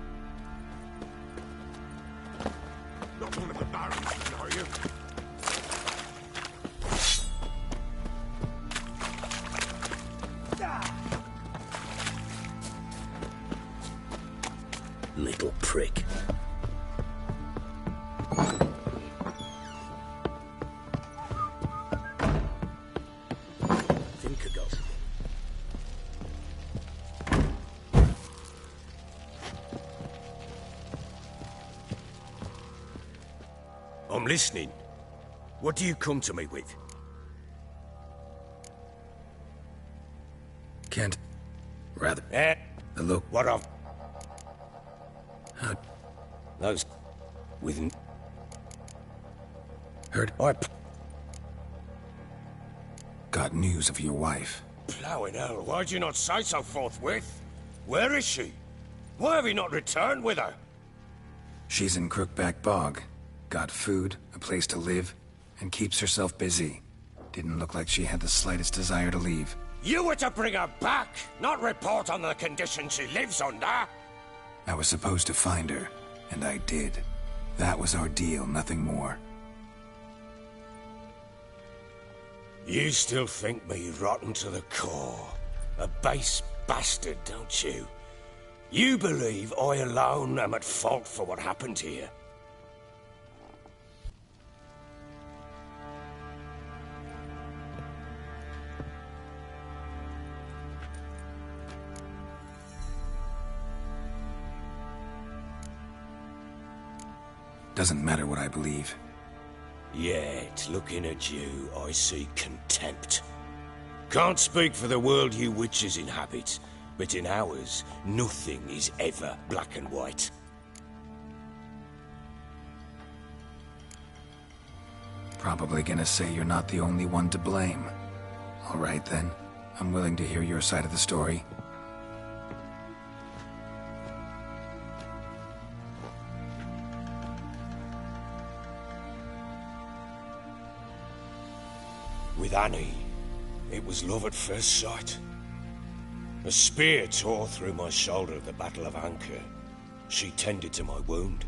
Not one of the Barons, are you? Little prick. Think ago. I'm listening. What do you come to me with? Can't. Rather. Look. What of? How? Those. With. Heard? Got news of your wife. Plowing hell, why'd you not say so forthwith? Where is she? Why have you not returned with her? She's in Crookback Bog. Got food, a place to live, and keeps herself busy. Didn't look like she had the slightest desire to leave. You were to bring her back, not report on the conditions she lives under. I was supposed to find her, and I did. That was our deal, nothing more. You still think me rotten to the core. A base bastard, don't you? You believe I alone am at fault for what happened here. Doesn't matter what I believe. Yet, looking at you, I see contempt. Can't speak for the world you witches inhabit, but in ours, nothing is ever black and white. Probably gonna say you're not the only one to blame. All right then, I'm willing to hear your side of the story. With Annie, it was love at first sight. A spear tore through my shoulder at the Battle of Anchor. She tended to my wound.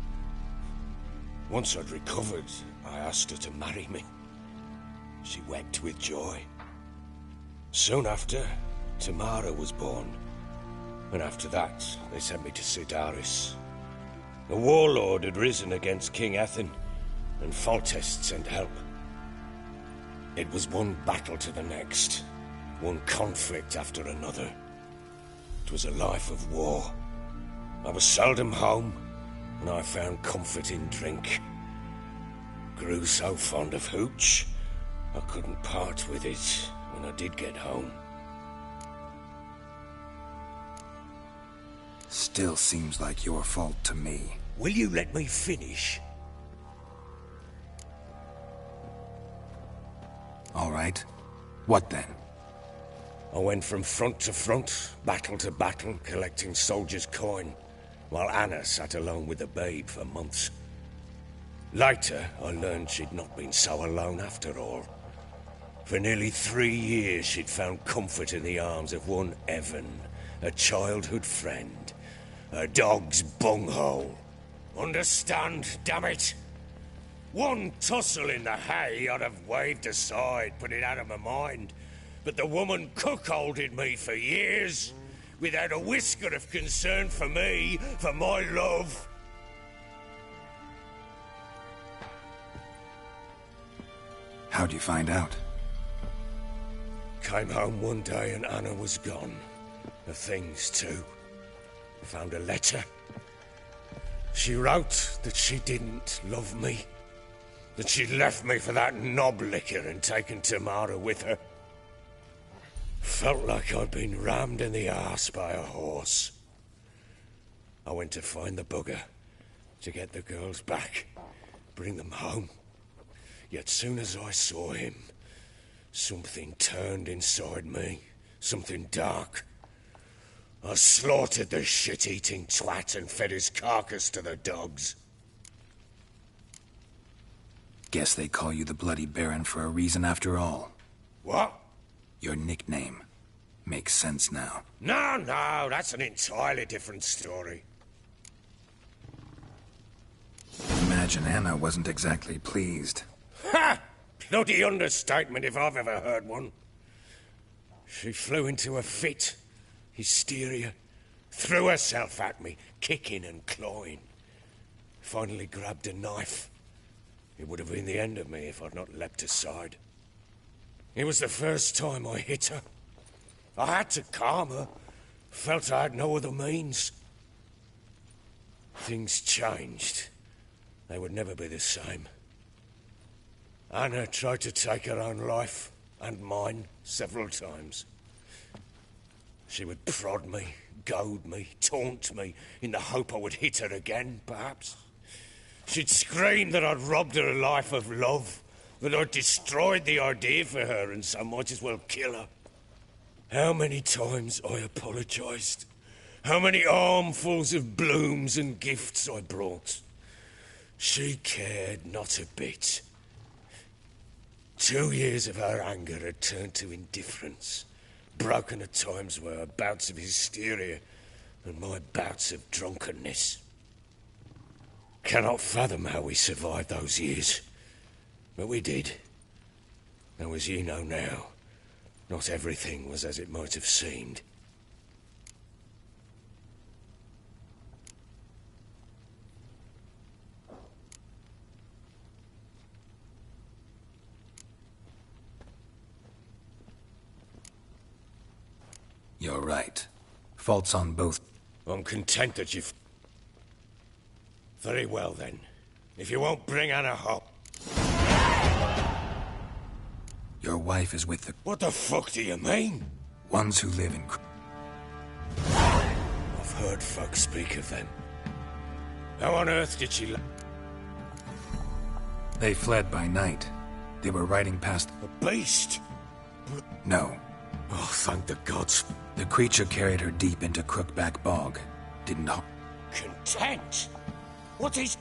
Once I'd recovered, I asked her to marry me. She wept with joy. Soon after, Tamara was born. And after that, they sent me to Sidaris. A warlord had risen against King Ethan, and Foltest sent help. It was one battle to the next, one conflict after another. It was a life of war. I was seldom home, and I found comfort in drink. Grew so fond of hooch, I couldn't part with it when I did get home. Still seems like your fault to me. Will you let me finish? All right. What then? I went from front to front, battle to battle, collecting soldiers' coin, while Anna sat alone with the babe for months. Later, I learned she'd not been so alone after all. For nearly 3 years, she'd found comfort in the arms of one Evan, a childhood friend. A dog's bunghole. Understand, damn it? One tussle in the hay I'd have waved aside, put it out of my mind. But the woman cuckolded me for years, without a whisker of concern for me, for my love. How'd you find out? Came home one day and Anna was gone. The things too. Found a letter. She wrote that she didn't love me. That she'd left me for that knob licker and taken Tamara with her. Felt like I'd been rammed in the arse by a horse. I went to find the bugger, to get the girls back, bring them home. Yet soon as I saw him, something turned inside me, something dark. I slaughtered the shit-eating twat and fed his carcass to the dogs. Guess they call you the Bloody Baron for a reason after all. What? Your nickname. Makes sense now. No, that's an entirely different story. imagine Anna wasn't exactly pleased. Ha! Bloody understatement if I've ever heard one. She flew into a fit. Hysteria. Threw herself at me, kicking and clawing. Finally grabbed a knife. It would have been the end of me if I'd not leapt aside. It was the first time I hit her. I had to calm her. Felt I had no other means. Things changed. They would never be the same. Anna tried to take her own life, and mine, several times. She would prod me, goad me, taunt me, in the hope I would hit her again, perhaps. She'd scream that I'd robbed her a life of love, that I'd destroyed the idea for her, and so might as well kill her. How many times I apologised. How many armfuls of blooms and gifts I brought. She cared not a bit. 2 years of her anger had turned to indifference, broken at times by her bouts of hysteria and my bouts of drunkenness. Cannot fathom how we survived those years, but we did. Though as you know now, not everything was as it might have seemed. You're right. Faults on both. I'm content that you've... Very well, then. If you won't bring Anna home... Your wife is with the... What the fuck do you mean? Ones who live in... I've heard folk speak of them. How on earth did she... They fled by night. They were riding past... A beast? No. Oh, thank the gods. The creature carried her deep into Crookback Bog. Didn't know. Content? What is...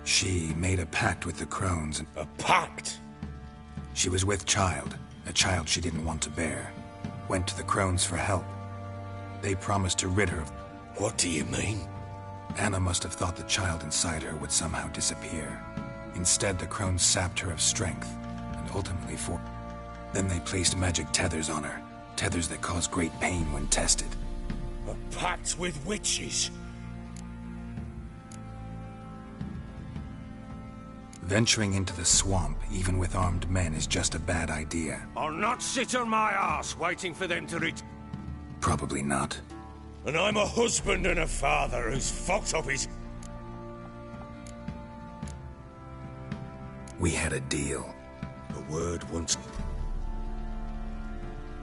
She made a pact with the crones and... A pact? She was with child. A child she didn't want to bear. Went to the crones for help. They promised to rid her of... What do you mean? Anna must have thought the child inside her would somehow disappear. Instead, the crones sapped her of strength, and ultimately for... Then they placed magic tethers on her. Tethers that cause great pain when tested. A pact with witches? Venturing into the swamp, even with armed men, is just a bad idea. I'll not sit on my ass waiting for them to reach... Probably not. And I'm a husband and a father who's fucked up his... We had a deal. A word once...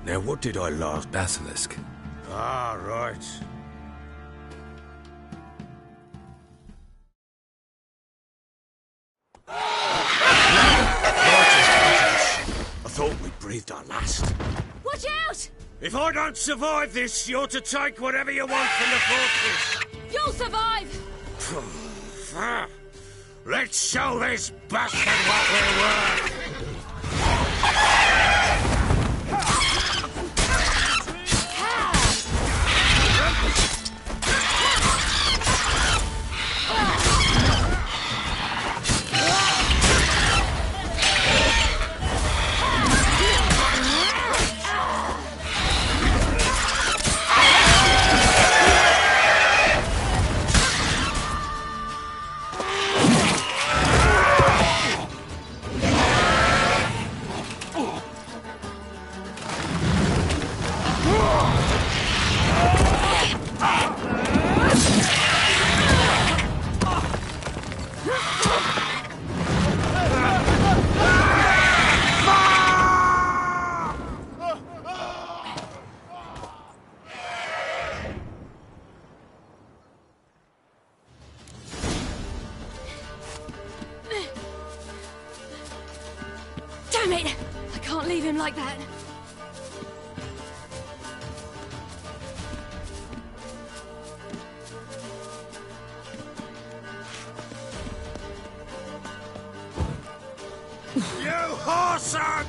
Now what did I last... Basilisk. Ah, right. I thought we breathed our last. Watch out! If I don't survive this, you're to take whatever you want from the fortress. You'll survive! Let's show this bastard what we're worth! Damn it! I can't leave him like that. You whoreson!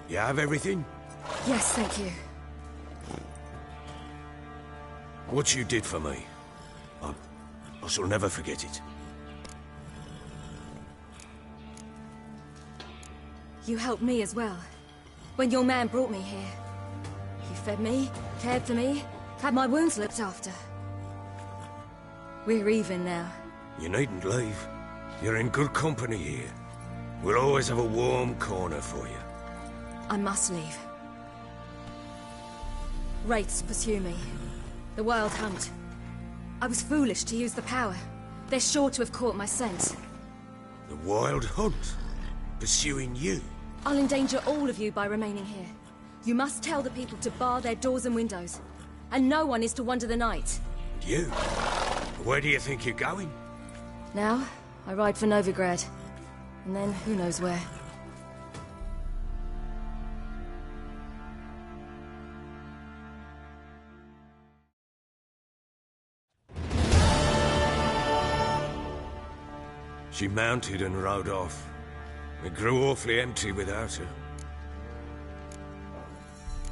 You have everything? Yes, thank you. What you did for me, I shall never forget it. You helped me as well. When your man brought me here. You fed me, cared for me, had my wounds looked after. We're even now. You needn't leave. You're in good company here. We'll always have a warm corner for you. I must leave. Wraiths pursue me. The wild hunt. I was foolish to use the power. They're sure to have caught my scent. The wild hunt? Pursuing you? I'll endanger all of you by remaining here. You must tell the people to bar their doors and windows. And no one is to wander the night. And you? Where do you think you're going? Now, I ride for Novigrad. And then, who knows where. She mounted and rode off. It grew awfully empty without her.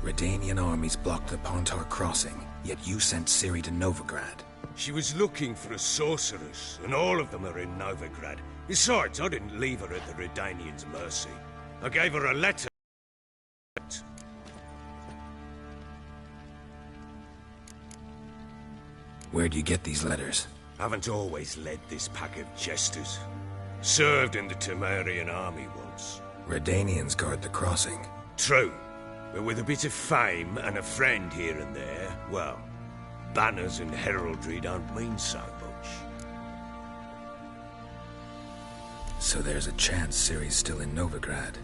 Redanian armies blocked the Pontar crossing, yet you sent Ciri to Novigrad. She was looking for a sorceress, and all of them are in Novigrad. Besides, I didn't leave her at the Redanians' mercy. I gave her a letter. Where'd you get these letters? Haven't always led this pack of jesters. Served in the Temerian army once. Redanians guard the crossing. True, but with a bit of fame and a friend here and there, well, banners and heraldry don't mean so much. So there's a chance Ciri's still in Novigrad.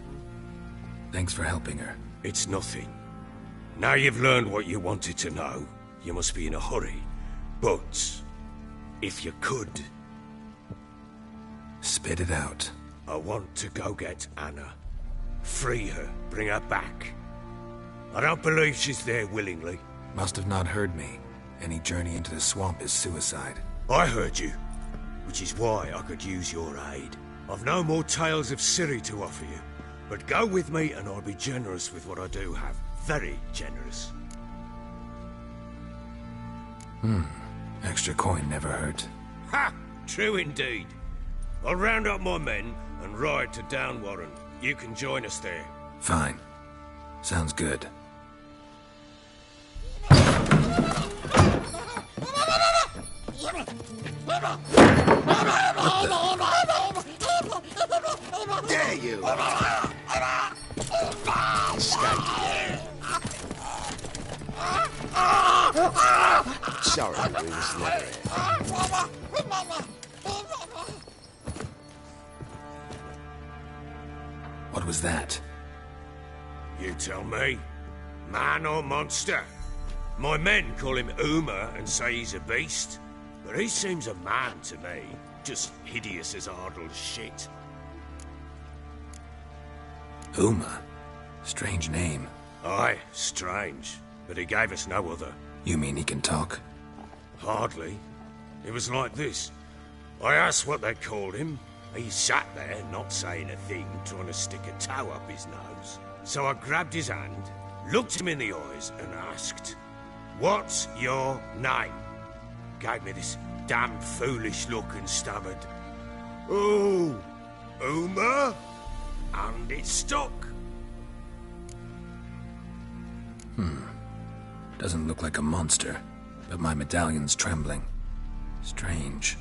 Thanks for helping her. It's nothing. Now you've learned what you wanted to know, you must be in a hurry. But, if you could... Spit it out. I want to go get Anna. Free her, bring her back. I don't believe she's there willingly. Must have not heard me. Any journey into the swamp is suicide. I heard you, which is why I could use your aid. I've no more tales of Ciri to offer you, but go with me and I'll be generous with what I do have. Very generous. Extra coin never hurt. Ha! True indeed. I'll round up my men and ride to Downwarren. You can join us there. Fine. Sounds good. Dare you! Sorry, we was never here. What was that? You tell me. Man or monster? My men call him Uma and say he's a beast, but he seems a man to me. Just hideous as Ardle's shit. Uma? Strange name. Aye, strange. But he gave us no other. You mean he can talk? Hardly. It was like this. I asked what they called him. He sat there, not saying a thing, trying to stick a toe up his nose. So I grabbed his hand, looked him in the eyes, and asked, "What's your name?" Gave me this damned foolish look and stammered, "Oh, Uma?" And it stuck. Doesn't look like a monster, but my medallion's trembling. Strange.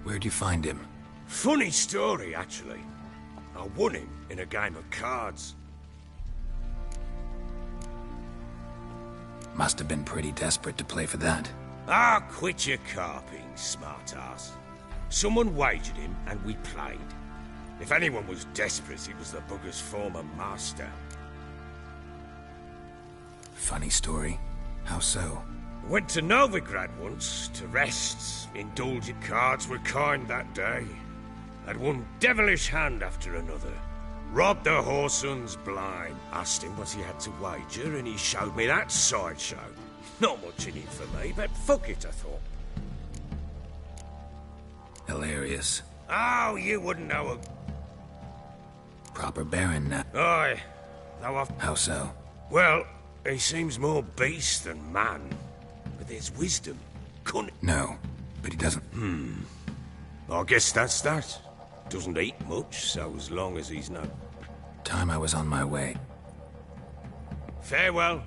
Where'd you find him? Funny story, actually. I won him in a game of cards. Must have been pretty desperate to play for that. Ah, quit your carping, smartass. Someone wagered him, and we played. If anyone was desperate, it was the bugger's former master. Funny story. How so? Went to Novigrad once, to rest. Indulgent cards were kind that day. Had one devilish hand after another. Robbed the whoreson's blind. Asked him what he had to wager, and he showed me that sideshow. Not much in it for me, but fuck it, I thought. Hilarious. Oh, you wouldn't know a... Proper baron now. Aye. Though I've... How so? Well, he seems more beast than man. But there's wisdom, cunning... No, but he doesn't... I guess that's that. Doesn't eat much, so as long as he's no... Time I was on my way. Farewell.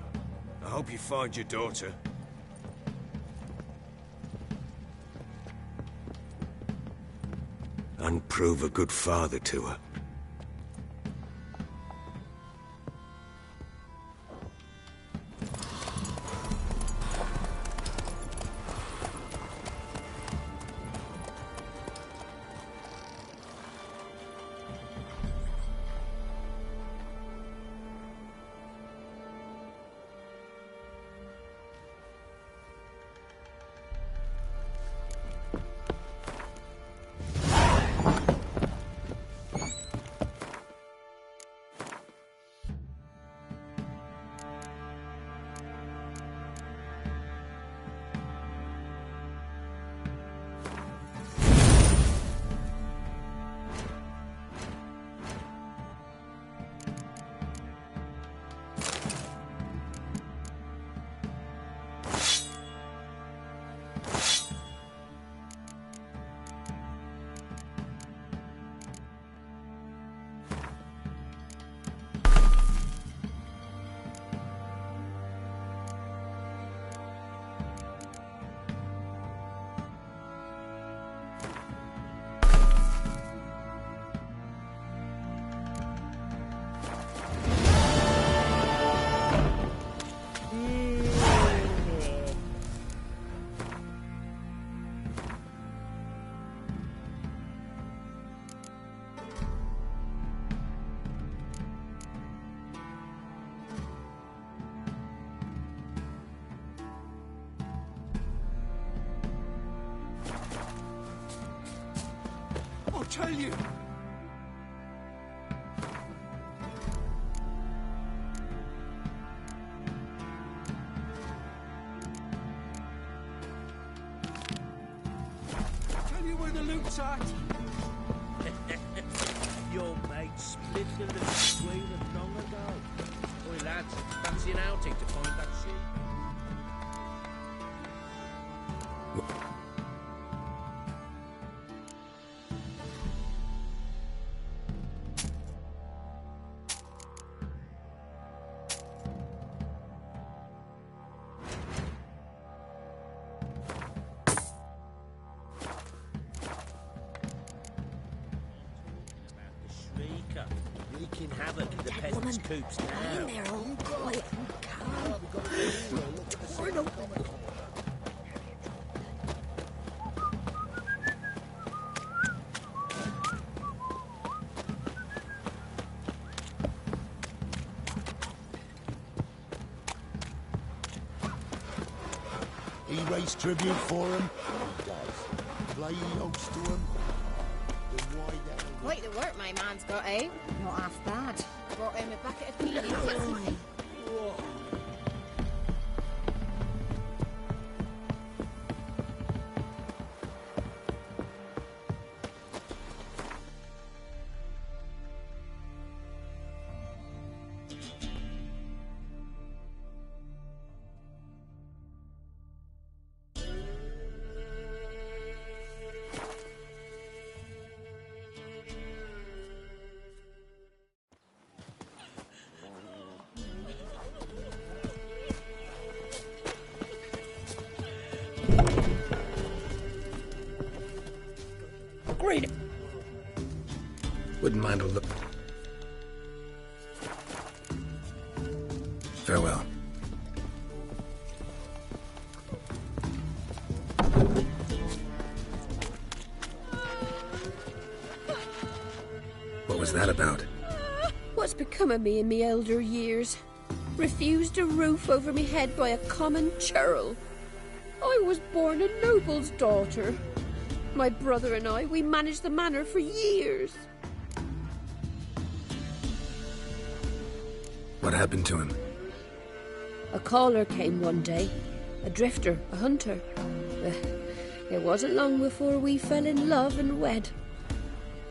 I hope you find your daughter. And prove a good father to her. I'll tell you. Tell you where the loot's at. Your mate split the loot between us long ago. Oi lads, fancy an outing to find that sheep? Wreaking havoc in the peasants' coops now. In their own quiet and calm. Torn open. He raised tribute for him. He does. Play host to him. Then why the hell... Quite the work my man's got, eh? Not half bad. Brought him a bucket of peas yesterday. Great. Wouldn't mind a look. Farewell. What was that about? What's become of me in me elder years? Refused a roof over me head by a common churl. I was born a noble's daughter. My brother and I, we managed the manor for years. What happened to him? A caller came one day. A drifter, a hunter. It wasn't long before we fell in love and wed.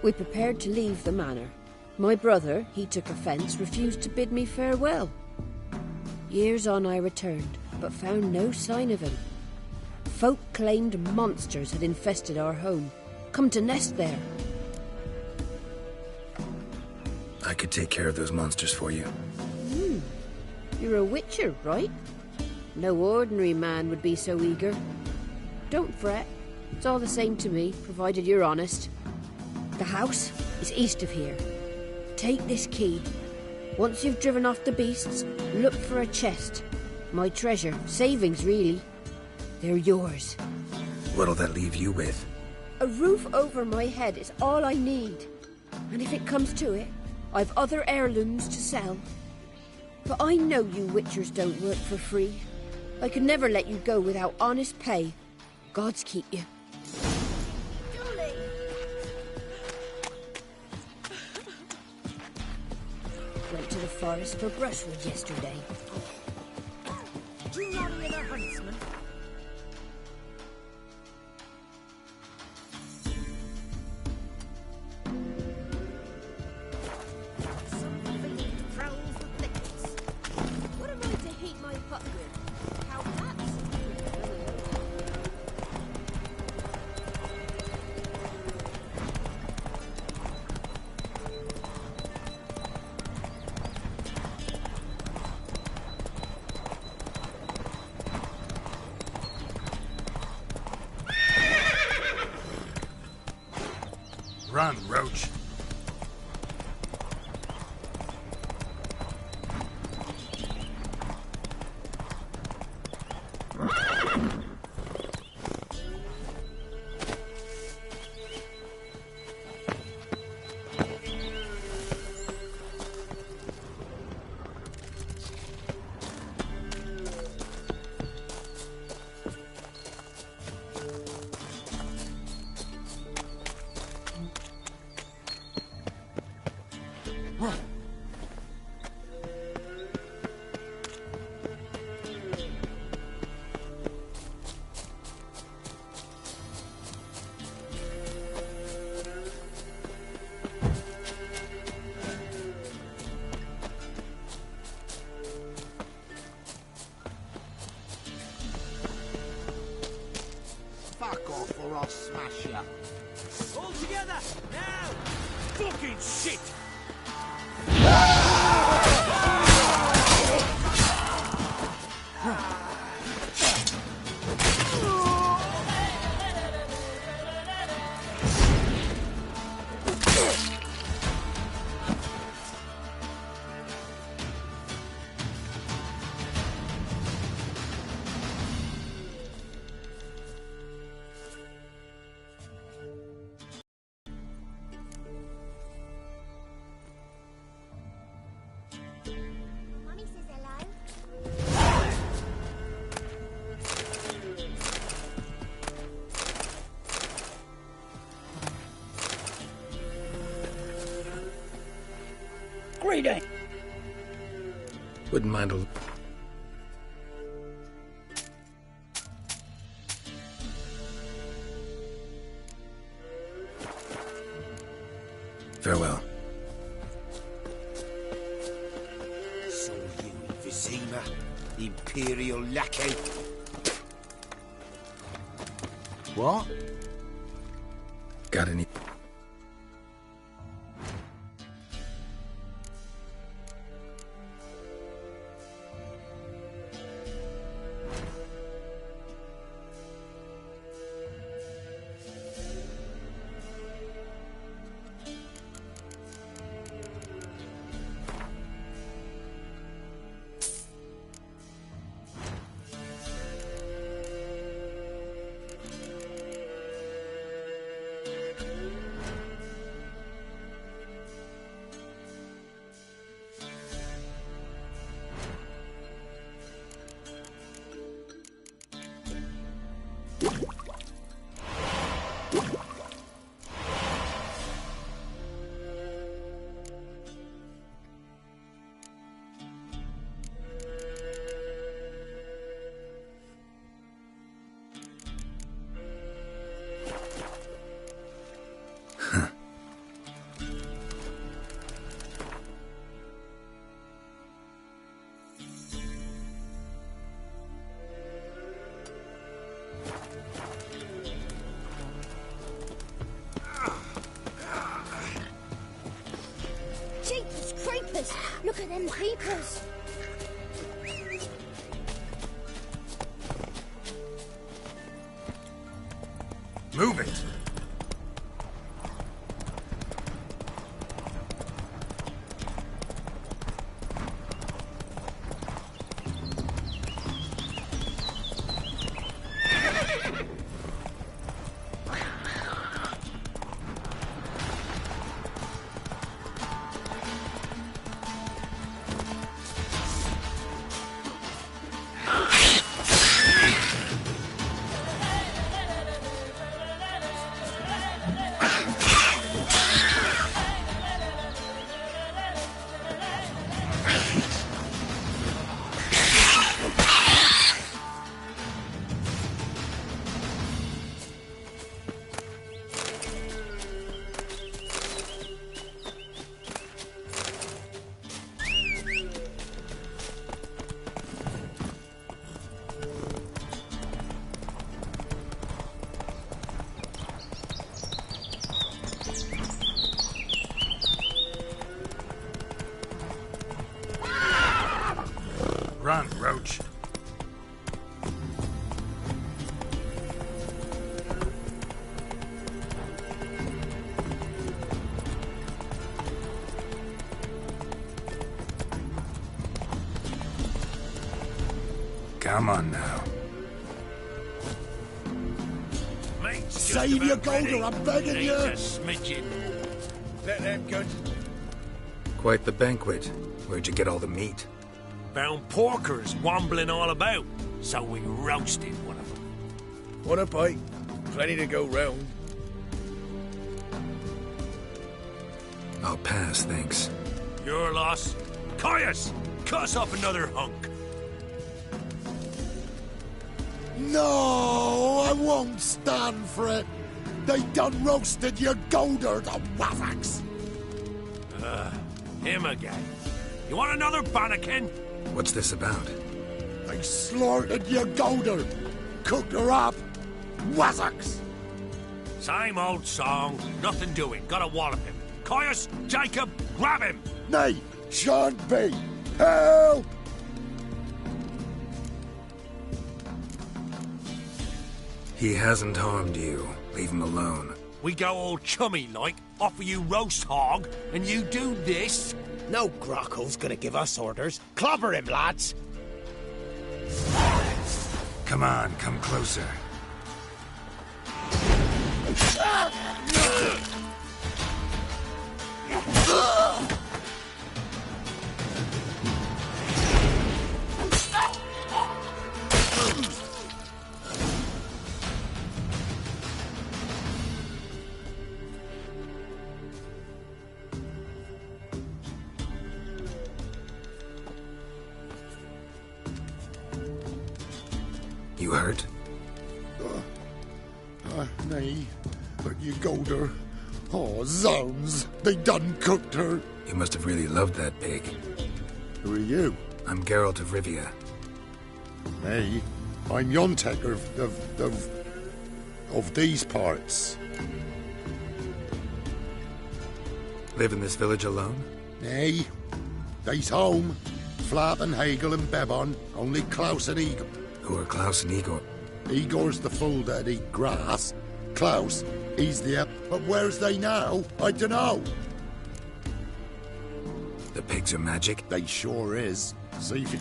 We prepared to leave the manor. My brother, he took offence, refused to bid me farewell. Years on I returned, but found no sign of him. Folk claimed monsters had infested our home, come to nest there. I could take care of those monsters for you. You're a witcher, right? No ordinary man would be so eager. Don't fret. It's all the same to me, provided you're honest. The house is east of here. Take this key. Once you've driven off the beasts, look for a chest. My treasure. Savings, really. They're yours. What'll that leave you with? A roof over my head is all I need. And if it comes to it, I've other heirlooms to sell. But I know you witchers don't work for free. I could never let you go without honest pay. Gods keep you. Went to the forest for brushwood yesterday. Do you know any other huntsmen? What am I to heat my pot with? How that's... Run, Roach. Fuck off or I'll smash you. All together, now! Fucking shit! Mommy says hello. Greeting! Wouldn't mind a... Farewell. So you, Vizima, Imperial lackey. What? Got any... us. Look at them creepers. Move it! Run, Roach. Come on now. Save your golder, I'm begging you! A smidgen. Let them go. Quite the banquet. Where'd you get all the meat? Found porkers wambling all about, so we roasted one of them. Want a bite? Plenty to go round. I'll pass, thanks. Your loss. Caius, cut us up another hunk. No, I won't stand for it. They done roasted your golder, the waffacks. Him again. You want another bannikin? What's this about? They slaughtered your golder, cooked her up, waffacks. Same old song, nothing doing. Gotta wallop him. Caius, Jacob, grab him! Nay, shan't be. Help! He hasn't harmed you. Leave him alone. We go all chummy like, offer you roast hog, and you do this? No grockle's gonna give us orders. Clobber him, lads! Come on, come closer. You hurt? Nay, but you golder. Oh, zounds, they done cooked her. You must have really loved that pig. Who are you? I'm Geralt of Rivia. Hey, I'm Yontek of these parts. Live in this village alone? Nay, they's home. Flap and Hagel and Bebon, only Klaus and Igor. Who are Klaus and Igor? Igor's the fool that eat grass. Klaus, he's the... But where's they now? I dunno. The pigs are magic? They sure is. See if you...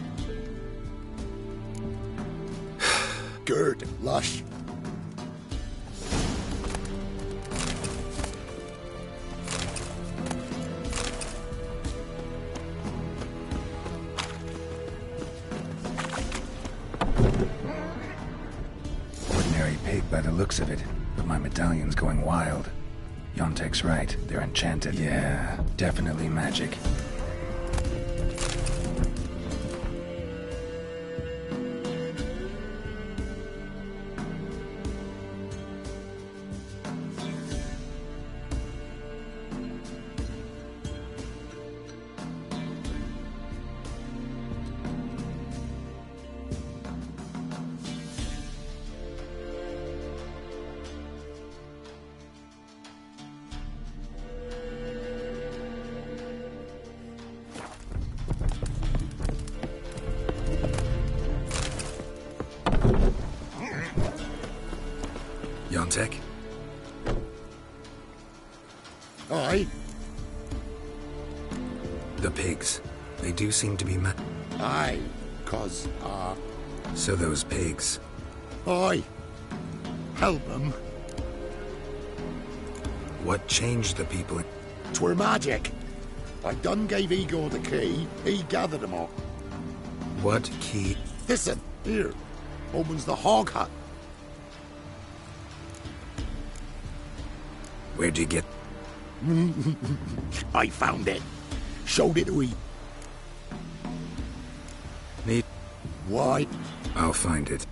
Good, lush. Ordinary pig by the looks of it, but my medallion's going wild. Yontek's right, they're enchanted. Yeah, definitely magic. Montek? Aye. The pigs. They do seem to be Aye, 'cause, So those pigs. Aye. Help them. What changed the people? 'Twere magic. I done gave Igor the key. He gathered them all. What key? Listen, here. Opens the hog hut. Where'd you get... I found it. Showed it to Need... Why? I'll find it.